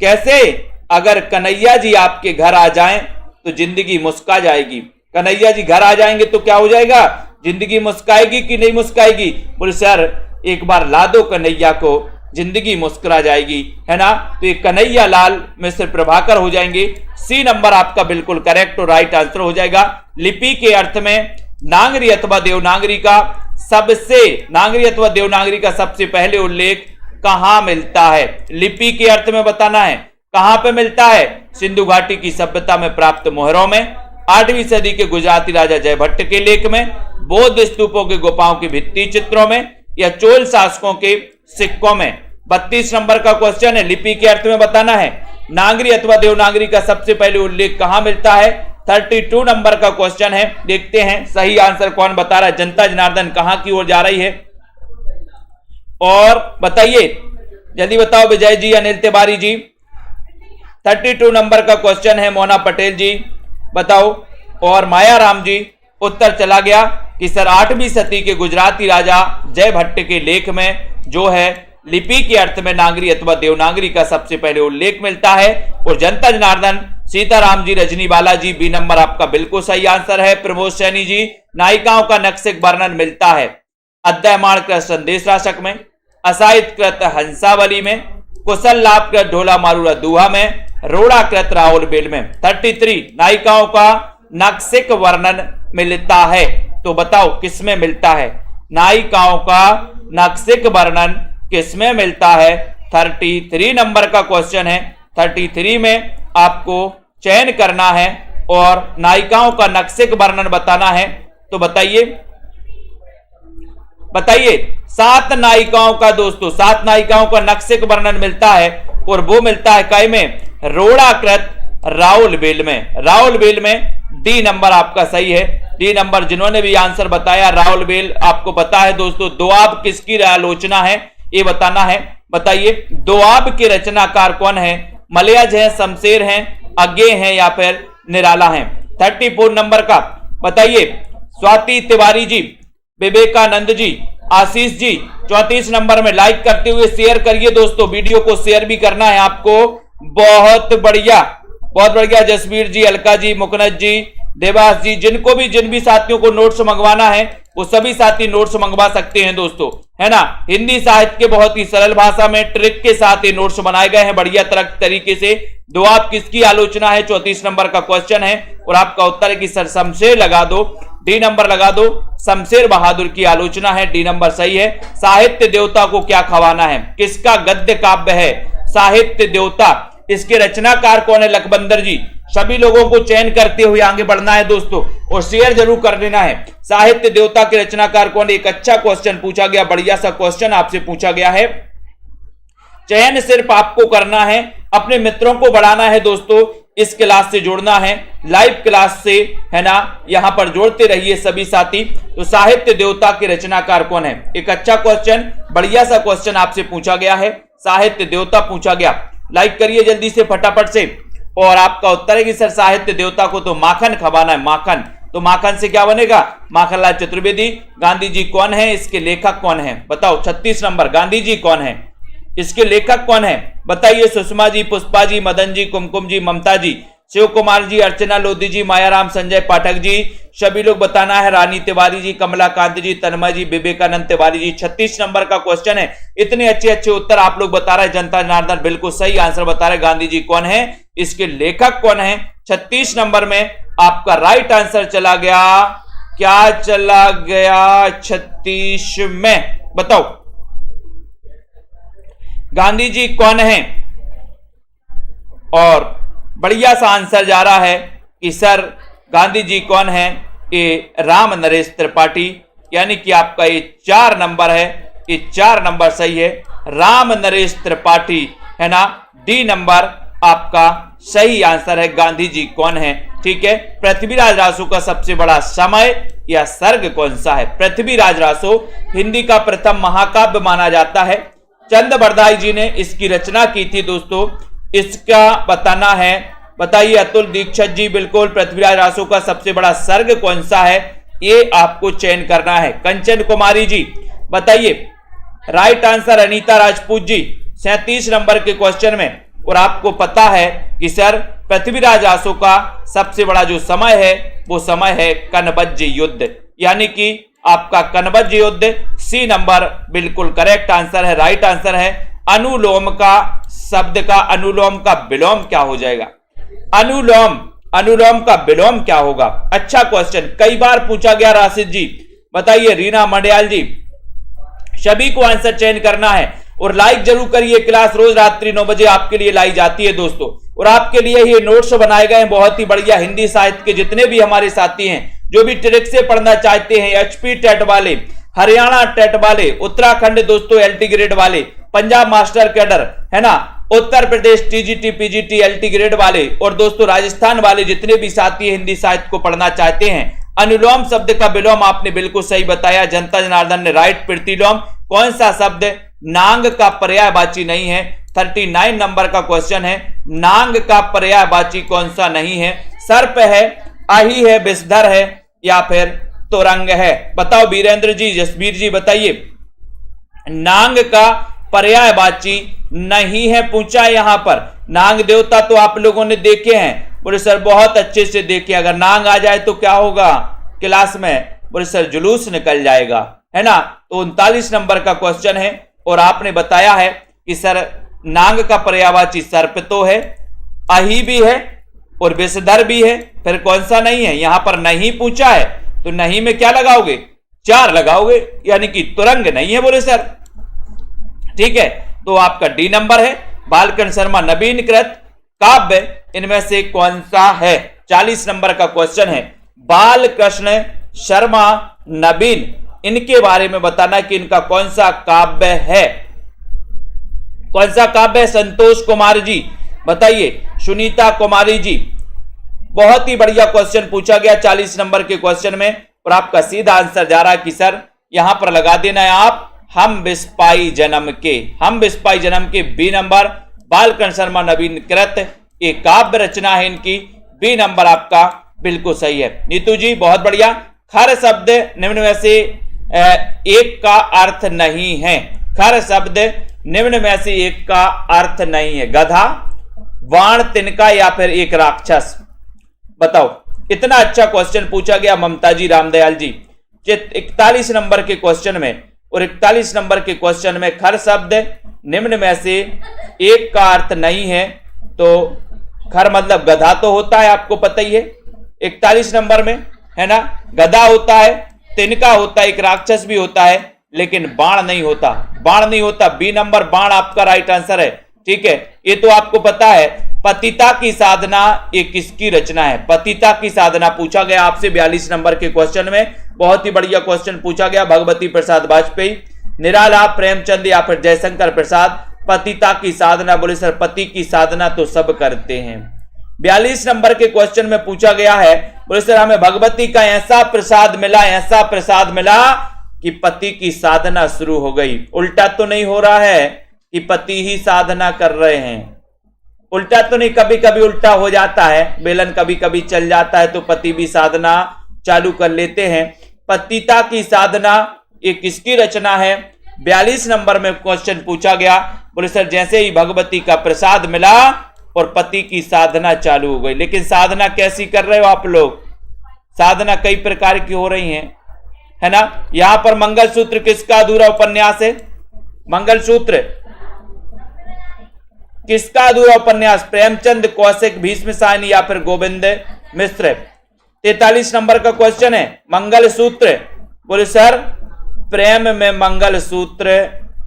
कैसे? अगर कन्हैया जी आपके घर आ जाएं तो जिंदगी मुस्का जाएगी। कन्हैया जी घर आ जाएंगे तो क्या हो जाएगा? जिंदगी मुस्काएगी कि नहीं मुस्काएगी? बोले सर एक बार ला दो कन्हैया को, जिंदगी मुस्कुरा जाएगी, है ना। तो ये कन्हैया लाल मिश्र प्रभाकर हो जाएंगे। सी नंबर आपका बिल्कुल करेक्ट और राइट आंसर हो जाएगा। लिपि के अर्थ में नागरी अथवा देवनागरी का सबसे पहले उल्लेख कहां मिलता है? लिपि के अर्थ में बताना है कहां पे मिलता है? सिंधु घाटी की सभ्यता में प्राप्त मोहरों में, 8वीं सदी के गुजराती राजा जय भट्ट के लेख में, बौद्ध स्तूपों के गुफाओं के भित्ति चित्रों में, या चोल शासकों के सिक्कों में। 32 नंबर का क्वेश्चन है, लिपि के अर्थ में बताना है नागरी अथवा देवनागरी का सबसे पहले उल्लेख कहां मिलता है? 32 नंबर का क्वेश्चन है। देखते हैं सही आंसर कौन बता रहा है। जनता जनार्दन कहां की ओर जा रही है और बताइए, जल्दी बताओ विजय जी, अनिल तिवारी जी। 32 नंबर का क्वेश्चन है, मोना पटेल जी बताओ, और माया राम जी। उत्तर चला गया कि सर 8वीं सदी के गुजराती राजा जय भट्ट के लेख में जो है लिपि के अर्थ में नागरी अथवा देवनागरी का सबसे पहले उल्लेख मिलता है। और जनता जनार्दन, सीताराम जी, रजनी बालाजी, बी नंबर आपका बिल्कुल सही आंसर है। प्रमोद सैनी जी, नायिकाओं का नक्सिक वर्णन मिलता है अद्यमाण कृत संदेश राशक में, असाहित कृत हंसावली में, कुशल लाभ कृत ढोला मारूरा दूहा में, रोड़ा कृत राहुल बेल में। 33 नायिकाओं का नक्सिक वर्णन मिलता है, तो बताओ किसमें मिलता है? नायिकाओं का नक्सिक वर्णन किसमें मिलता है? 33 नंबर का क्वेश्चन है। 33 में आपको चयन करना है और नायिकाओं का नक्सिक वर्णन बताना है। तो बताइए 7 नायिकाओं का दोस्तों, 7 नायिकाओं का नक्सिक वर्णन मिलता है और वो मिलता है काय में? रोड़ाकृत राहुल बेल में। राहुल बेल में डी नंबर आपका सही है। डी नंबर जिन्होंने भी आंसर बताया राहुल बेल, आपको पता है दोस्तों दोआब किसकी आलोचना है ये बताना है। बताइए दोआब के रचनाकार कौन है? मलयज है, शमशेर हैं, अज्ञे हैं या फिर निराला हैं? 34 नंबर का बताइए स्वाति तिवारी जी, विवेकानंद जी, आशीष जी। 34 नंबर में लाइक करते हुए शेयर करिए दोस्तों, वीडियो को शेयर भी करना है आपको। बहुत बढ़िया, बहुत बढ़िया। जसवीर जी, अलका जी, मुकनद जी, देवास जी, जिन भी साथियों को नोट्स मंगवाना है वो सभी साथी नोट्स मंगवा सकते हैं दोस्तों, है ना। हिंदी साहित्य के बहुत ही सरल भाषा में ट्रिक के साथ ये नोट्स बनाए गए हैं बढ़िया तरीके से। दोआब किसकी आलोचना है? 34 नंबर का क्वेश्चन है और आपका उत्तर है कि सर शमशेर लगा दो, डी नंबर लगा दो। शमशेर बहादुर की आलोचना है, डी नंबर सही है। साहित्य देवता को क्या खवाना है? किसका गद्य काव्य है साहित्य देवता? इसके रचनाकार कौन है? लखबंदर जी। सभी लोगों को चयन करते हुए आगे बढ़ना है दोस्तों और शेयर जरूर कर देना है। साहित्य देवता के रचनाकार कौन? एक अच्छा क्वेश्चन पूछा गया, बढ़िया सा क्वेश्चन आपसे पूछा गया है। चयन सिर्फ आपको करना है, अपने मित्रों को बढ़ाना है दोस्तों, इस क्लास से जोड़ना है, लाइव क्लास से, है ना। यहां पर जोड़ते रहिए सभी साथी। तो साहित्य देवता के रचनाकार कौन है? एक अच्छा क्वेश्चन, बढ़िया सा क्वेश्चन आपसे पूछा गया है, साहित्य देवता पूछा गया। लाइक करिए जल्दी से फटाफट से। और आपका उत्तर है कि सर साहित्य देवता को तो माखन खवाना है, माखन। तो माखन से क्या बनेगा? माखनलाल चतुर्वेदी। गांधी जी कौन है? इसके लेखक कौन है? बताओ 36 नंबर, गांधी जी कौन है? इसके लेखक कौन है? बताइए। सुषमा जी, पुष्पा जी, मदन जी, कुमकुम जी, ममता जी, शिव कुमार जी, अर्चना लोधी जी, मायाराम, संजय पाठक जी। सभी लोग बताना है। रानी तिवारी जी, कमलाकांत जी, तन्मय जी, विवेकानंद तिवारी जी। 36 नंबर का क्वेश्चन है। इतने अच्छे अच्छे उत्तर आप लोग बता रहे हैं। जनता जनार्दन बिल्कुल सही आंसर बता रहे। गांधी जी कौन है? इसके लेखक कौन है? 36 नंबर में आपका राइट आंसर चला गया। क्या चला गया? 36 में बताओ गांधी जी कौन है? और बढ़िया सा आंसर जा रहा है कि सर गांधी जी कौन है? ये राम नरेश त्रिपाठी, यानी कि आपका ये 4 नंबर है, ये 4 नंबर सही है, राम नरेश त्रिपाठी, है ना। डी नंबर आपका सही आंसर है। गांधी जी कौन है? ठीक है। पृथ्वीराज रासो का सबसे बड़ा समय या सर्ग कौन सा है? पृथ्वीराज रासो हिंदी का प्रथम महाकाव्य माना जाता है। चंद बरदाई जी ने इसकी रचना की थी दोस्तों, इसका बताना है। बताइए अतुल दीक्षित जी, बिल्कुल। पृथ्वीराज रासो का सबसे बड़ा सर्ग कौन सा है? ये आपको चयन करना है। कंचन कुमारी जी बताइए। Right answer Anita Rajput ji 37 number के क्वेश्चन में। और आपको पता है कि सर पृथ्वीराज रासो का सबसे बड़ा जो समय है वो समय है कनबज युद्ध, यानी कि आपका कनबज युद्ध। सी नंबर बिल्कुल करेक्ट आंसर है, राइट आंसर है। अनुलोम का शब्द का अनुलोम का विलोम क्या हो जाएगा? अनुलोम का विलोम क्या होगा? अच्छा क्वेश्चन, कई बार पूछा गया। राशिद जी बताइए। रीना मंडियाल जी, सभी को आंसर चयन करना है और लाइक जरूर करिए। क्लास रोज रात्रि 9 बजे आपके लिए लाई जाती है दोस्तों, और आपके लिए ये नोट्स बनाए गए हैं बहुत ही बढ़िया। हिंदी साहित्य के जितने भी हमारे साथी हैं जो भी ट्रिक से पढ़ना चाहते हैं, एचपी टेट वाले, हरियाणा टेट वाले, उत्तराखंड दोस्तों एलटी ग्रेड वाले, पंजाब मास्टर कैडर, है ना, Uttar Pradesh TGT PGT LT grade वाले, और दोस्तों राजस्थान वाले जितने भी साथी हिंदी साहित्य को पढ़ना चाहते हैं, अनुलोम शब्द का विलोम आपने बिल्कुल सही बताया। जनता जनार्दन ने राइट। प्रतिलोम कौन सा शब्द नांग का पर्यायवाची नहीं है? 39 नंबर का क्वेश्चन है। नांग का पर्यायवाची कौन सा नहीं है? सर्प है, आही है, विषधर है या फिर तुरंग है? बताओ वीरेंद्र जी, जसवीर जी बताइए। नांग का पर्यायवाची नहीं है पूछा है यहां पर। नाग देवता तो आप लोगों ने देखे हैं, बोले सर बहुत अच्छे से देखे, अगर नाग आ जाए तो क्या होगा क्लास में, बोले सर जुलूस निकल जाएगा, है ना। तो 39 नंबर का क्वेश्चन है और आपने बताया है कि सर नाग का पर्यायवाची सर्प तो है, अही भी है और विषधर भी है, फिर कौन सा नहीं है। यहां पर नहीं पूछा है तो नहीं में क्या लगाओगे, 4 लगाओगे, यानी कि तुरंग नहीं है बोले सर। ठीक है, तो आपका डी नंबर है। बालकृष्ण शर्मा नवीनकृत काव्य इनमें से कौन सा है। 40 नंबर का क्वेश्चन है, बालकृष्ण शर्मा नवीन, इनके बारे में बताना कि इनका कौन सा काव्य है। कौन सा काव्य है। संतोष कुमार जी बताइए, सुनीता कुमारी जी। बहुत ही बढ़िया क्वेश्चन पूछा गया 40 नंबर के क्वेश्चन में, और आपका सीधा आंसर जा रहा है कि सर यहां पर लगा देना है आप हम बिस्पाई जन्म के, हम बिस्पाई जन्म के बी नंबर। बालकृष्ण शर्मा नवीनकृत एक काव्य रचना है इनकी, बी नंबर आपका बिल्कुल सही है। नीतू जी बहुत बढ़िया। खर शब्द निम्न में से एक का अर्थ नहीं है। खर शब्द निम्न में से एक का अर्थ नहीं है। गधा, वाण, तिनका या फिर एक राक्षस, बताओ। इतना अच्छा क्वेश्चन पूछा गया ममता जी रामदयाल जी 41 नंबर के क्वेश्चन में, और 41 नंबर के क्वेश्चन में खर शब्द निम्न में से एक का अर्थ नहीं है। तो खर मतलब गधा तो होता है, आपको पता ही है 41 नंबर में, है ना। गधा होता है, तिनका होता है, एक राक्षस भी होता है, लेकिन बाण नहीं होता। बाण नहीं होता, बी नंबर बाण आपका राइट आंसर है। ठीक है, ये तो आपको पता है। पतिता की साधना ये किसकी रचना है। पतिता की साधना पूछा गया आपसे 42 नंबर के क्वेश्चन में, बहुत ही बढ़िया क्वेश्चन पूछा गया। भगवती प्रसाद वाजपेयी, निराला, प्रेमचंद या फिर जयशंकर प्रसाद। पतिता की साधना, बोले सर पति की साधना तो सब करते हैं। 42 नंबर के क्वेश्चन में पूछा गया है, बोले सर हमें भगवती का ऐसा प्रसाद मिला, ऐसा प्रसाद मिला कि पति की साधना शुरू हो गई। उल्टा तो नहीं हो रहा है कि पति ही साधना कर रहे हैं, उल्टा तो नहीं, कभी कभी उल्टा हो जाता है, बेलन कभी कभी चल जाता है तो पति भी साधना चालू कर लेते हैं। पतिता की साधना ये किसकी रचना है। 42 नंबर में क्वेश्चन पूछा गया, बोले सर जैसे ही भगवती का प्रसाद मिला और पति की साधना चालू हो गई। लेकिन साधना कैसी कर रहे हो आप लोग, साधना कई प्रकार की हो रही है ना। यहां पर मंगलसूत्र किसका अधूरा उपन्यास है। मंगलसूत्र किसका अधूरा उपन्यास। प्रेमचंद, कौशिक, भीष्म सायनी या फिर गोविंद मिश्र। 43 नंबर का क्वेश्चन है, मंगलसूत्र, बोले सर प्रेम में मंगलसूत्र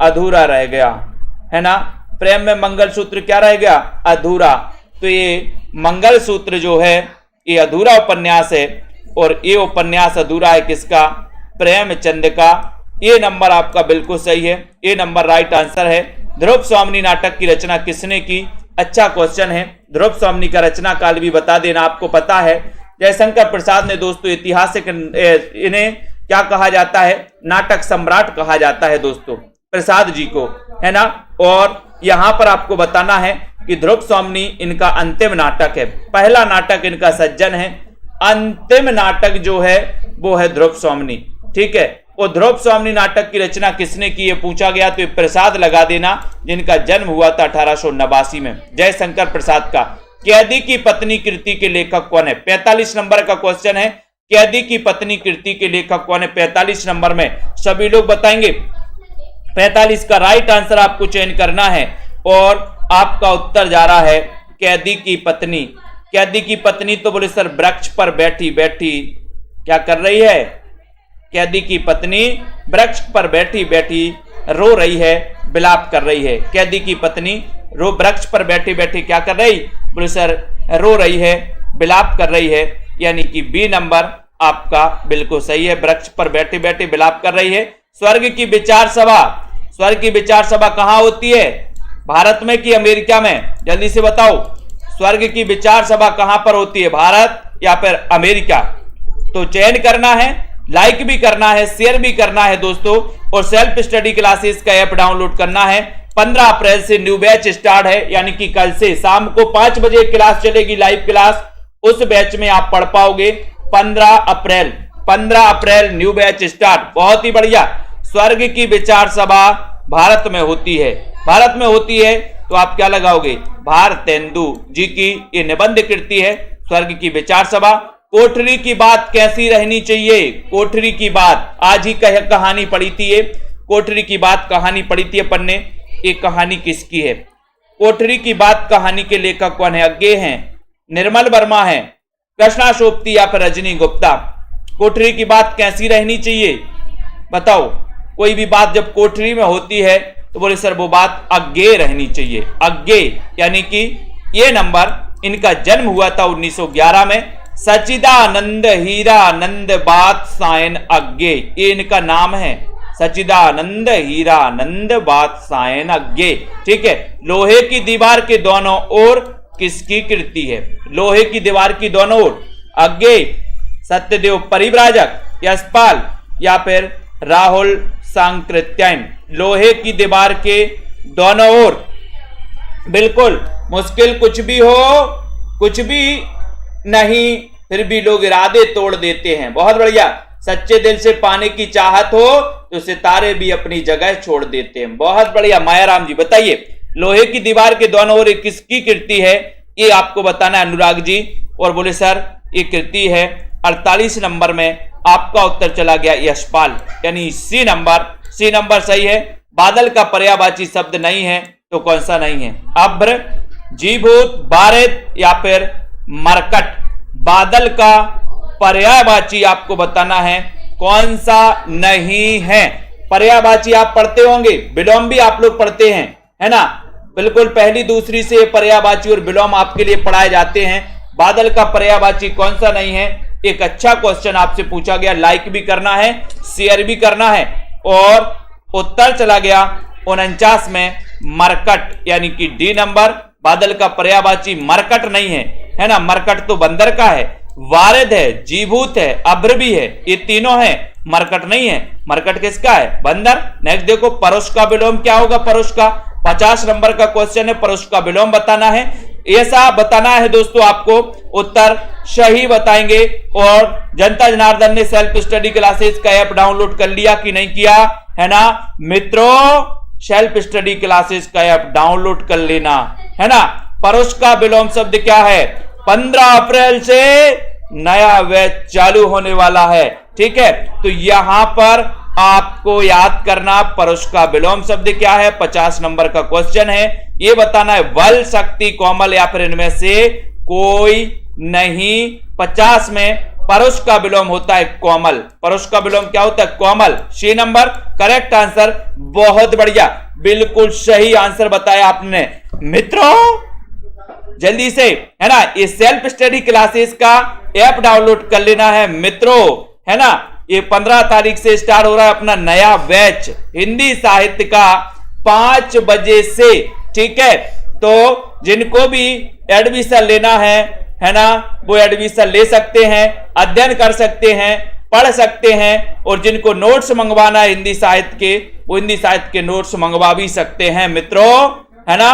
अधूरा रह गया, है ना। प्रेम में मंगलसूत्र क्या रह गया, अधूरा। तो ये मंगलसूत्र जो है ये अधूरा उपन्यास है, और ये उपन्यास अधूरा है किसका, प्रेमचंद का। ये नंबर आपका बिल्कुल सही है, ये नंबर राइट आंसर है। ध्रुव स्वामिनी नाटक की रचना किसने की। अच्छा क्वेश्चन है। ध्रुव स्वामिनी का रचना काल भी बता देना, आपको पता है। जयशंकर प्रसाद ने दोस्तों ऐतिहासिक, इन्हें क्या कहा जाता है, नाटक सम्राट कहा जाता है दोस्तों, प्रसाद जी को, है ना। और यहां पर आपको बताना है कि ध्रुव स्वामिनी इनका अंतिम नाटक है। पहला नाटक इनका सज्जन है, अंतिम नाटक जो है वो है ध्रुव स्वामिनी। ठीक है, और ध्रुव स्वामिनी नाटक की रचना किसने की ये पूछा गया तो प्रसाद लगा देना, जिनका जन्म हुआ था 1889 में, जयशंकर प्रसाद का। कैदी की पत्नी कृति के लेखक कौन है। 45 नंबर का क्वेश्चन है, कैदी की पत्नी कृति के लेखक कौन है। 45 नंबर में सभी लोग बताएंगे। 45 का राइट आंसर आपको चयन करना है, और आपका उत्तर जा रहा है कैदी की पत्नी। कैदी की पत्नी तो बोले सर वृक्ष पर बैठी बैठी क्या कर रही है। कैदी की पत्नी वृक्ष पर बैठी बैठी रो रही है, विलाप कर रही है। कैदी की पत्नी वृक्ष पर बैठी बैठी क्या कर रही, बोले सर रो रही है, विलाप कर रही है, यानी कि बी नंबर आपका बिल्कुल सही है। वृक्ष पर बैठी बैठी विलाप कर रही है। स्वर्ग की विचार सभा, स्वर्ग की विचार सभा कहां होती है, भारत में कि अमेरिका में, जल्दी से बताओ। स्वर्ग की विचार सभा कहां पर होती है, भारत या फिर अमेरिका। तो चयन करना है, लाइक भी करना है, शेयर भी करना है दोस्तों, और सेल्फ स्टडी क्लासेस का ऐप डाउनलोड करना है। 15 अप्रैल से न्यू बैच स्टार्ट है, यानी कि कल से शाम को 5 बजे क्लास चलेगी, लाइव क्लास। उस बैच में आप पढ़ पाओगे। 15 अप्रैल न्यू बैच स्टार्ट। बहुत ही बढ़िया। स्वर्ग की विचार सभा भारत में होती है। भारत में होती है तो आप क्या लगाओगे? भारतेंदु जी की ये निबंध कृति है, स्वर्ग की विचार सभा। कोठरी की बात कैसी रहनी चाहिए? कोठरी की बात आज ही कहानी पढ़ी थी, ये कोठरी की बात कहानी पढ़ी थी अपन ने। ये कहानी किसकी है? कोठरी की बात कहानी के लेखक कौन है? अज्ञे हैं, निर्मल वर्मा है, कृष्णा सोपती या फिर रजनी गुप्ता। कोठरी की बात कैसी रहनी चाहिए बताओ? कोई भी बात जब कोठरी में होती है तो बोले सर वो बात अज्ञे रहनी चाहिए। अज्ञे यानी कि ये नंबर, इनका जन्म हुआ था 1911 में। सच्चिदानंद हीरानंद बादशायन अज्ञे, ये इनका नाम है। सच्चिदानंद हीरानंद बादशायन अज्ञे, ठीक है। लोहे की दीवार के दोनों ओर किसकी कृति है? लोहे की दीवार की दोनों ओर अज्ञे, सत्यदेव परिव्राजक, यशपाल या फिर राहुल सांकृत्यायन। लोहे की दीवार के दोनों ओर, बिल्कुल मुश्किल कुछ भी हो, कुछ भी नहीं, फिर भी लोग इरादे तोड़ देते हैं। बहुत बढ़िया। सच्चे दिल से पाने की चाहत हो तो सितारे भी अपनी जगह छोड़ देते हैं। बहुत बढ़िया। मायाराम जी बताइए, लोहे की दीवार के दोनों ओर किसकी कृति है? ये आपको बताना है अनुराग जी। और बोले सर ये कृति है 48 नंबर में। आपका उत्तर चला गया यशपाल, यानी सी नंबर। सी नंबर सही है। बादल का पर्यायवाची शब्द नहीं है तो कौन सा नहीं है? अभ्र, जीभूत, बारिद या फिर मरकट। बादल का पर्यायवाची आपको बताना है कौन सा नहीं है। पर्यायवाची आप पढ़ते होंगे, विलोम भी आप लोग पढ़ते हैं, है ना? बिल्कुल पहली दूसरी से पर्यायवाची और विलोम आपके लिए पढ़ाए जाते हैं। बादल का पर्यायवाची कौन सा नहीं है? एक अच्छा क्वेश्चन आपसे पूछा गया, लाइक भी करना है, शेयर भी करना है। और उत्तर चला गया 49 में मरकट, यानी कि डी नंबर। बादल का पर्यायवाची मरकट नहीं है ना? मरकट तो बंदर का है, वारिद है, जीभूत है, अभ्र भी है, ये तीनों है, मरकट नहीं है। मरकट किसका है? बंदर। नेक्स्ट देखो, परुष का विलोम क्या होगा? परुष का 50 नंबर का क्वेश्चन है, परुष का विलोम बताना है। ऐसा बताना है दोस्तों आपको, उत्तर सही बताएंगे। और जनता जनार्दन ने सेल्फ स्टडी क्लासेस का ऐप डाउनलोड कर लिया कि नहीं किया, है ना मित्रों? सेल्फ स्टडी क्लासेस का ऐप डाउनलोड कर लेना, है ना। परुष का विलोम शब्द क्या है? 15 अप्रैल से नया बैच चालू होने वाला है, ठीक है। तो यहां पर आपको याद करना परुष का विलोम शब्द क्या है। 50 नंबर का क्वेश्चन है, ये बताना है बल, शक्ति, कोमल या फिर इनमें से कोई नहीं। 50 में परुष का विलोम होता है कोमल। परुष का विलोम क्या होता है? कोमल। C number correct answer. बहुत बढ़िया, बिल्कुल सही आंसर बताया आपने मित्रों। जल्दी से, है ना, ये सेल्फ स्टडी क्लासेस का ऐप डाउनलोड कर लेना है मित्रों, है ना। ये 15 तारीख से स्टार्ट हो रहा है अपना नया बैच हिंदी साहित्य का 5 बजे से, ठीक है। तो जिनको भी एडमिशन लेना है ना, वो एडमिशन ले सकते हैं, अध्ययन कर सकते हैं, पढ़ सकते हैं। और जिनको नोट्स मंगवाना है हिंदी साहित्य के, वो हिंदी साहित्य के नोट्स मंगवा भी सकते हैं मित्रों, है ना।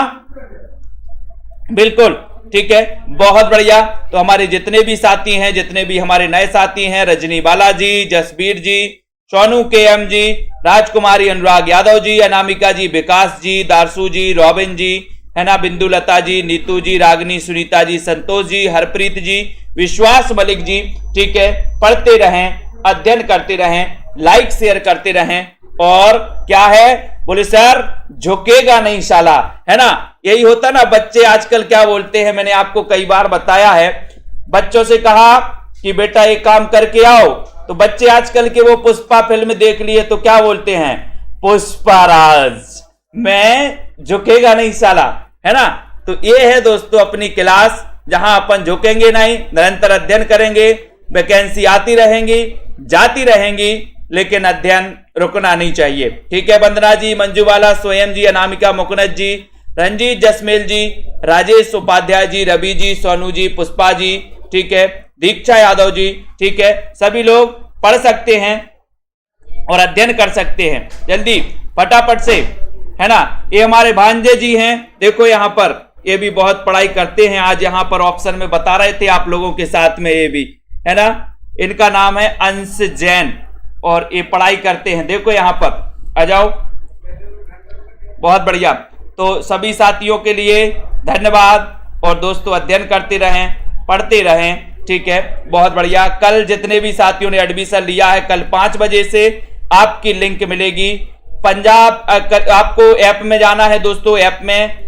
बिल्कुल ठीक है, बहुत बढ़िया। तो हमारे जितने भी साथी हैं, जितने भी हमारे नए साथी हैं, रजनी बालाजी, जसबीर जी, सोनू KM जी, राजकुमारी अनुराग यादव जी, अनामिका जी, विकास जी, दारसू जी, रॉबिन जी, है ना, बिंदु लता जी, नीतू जी, रागनी, सुनीता जी, संतोष जी, हरप्रीत जी, विश्वास मलिक जी, ठीक है। पढ़ते रहें, अध्ययन करते रहें, लाइक शेयर करते रहें। और क्या है बोले सर झुकेगा नहीं साला, है ना। यही होता ना, बच्चे आजकल क्या बोलते हैं, मैंने आपको कई बार बताया है। बच्चों से कहा कि बेटा एक काम करके आओ, तो बच्चे आजकल के वो पुष्पा फिल्म देख लिए तो क्या बोलते हैं, पुष्पाराज, मैं झुकेगा नहीं साला, है ना। तो ये है दोस्तों अपनी क्लास, जहां अपन झुकेंगे नहीं, निरंतर अध्ययन करेंगे। वैकेंसी आती रहेंगी, जाती रहेंगी, लेकिन अध्ययन रुकना नहीं चाहिए, ठीक है। वंदना जी, मंजूबाला, स्वयं जी, अनामिका मुकुंद जी, रंजीत जसमेल जी, राजेश उपाध्याय जी, रवि जी, सोनू जी, पुष्पा जी, ठीक है, दीक्षा यादव जी, ठीक है। सभी लोग पढ़ सकते हैं और अध्ययन कर सकते हैं। जल्दी फटाफट से, है ना। ये हमारे भांजे जी हैं, देखो यहाँ पर, ये भी बहुत पढ़ाई करते हैं। आज यहाँ पर ऑप्शन में बता रहे थे आप लोगों के साथ में, ये भी, है ना। इनका नाम है अंश जैन और ये पढ़ाई करते हैं। देखो यहाँ पर आ जाओ, बहुत बढ़िया। तो सभी साथियों के लिए धन्यवाद, और दोस्तों अध्ययन करते रहें, पढ़ते रहें, ठीक है, बहुत बढ़िया। कल जितने भी साथियों ने एडमिशन लिया है, कल 5 बजे से आपकी लिंक मिलेगी। पंजाब आपको ऐप में जाना है दोस्तों, ऐप में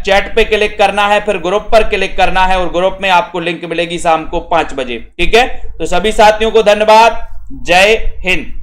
चैट पे क्लिक करना है, फिर ग्रुप पर क्लिक करना है, और ग्रुप में आपको लिंक मिलेगी शाम को 5 बजे, ठीक है। तो सभी साथियों को धन्यवाद, जय हिंद।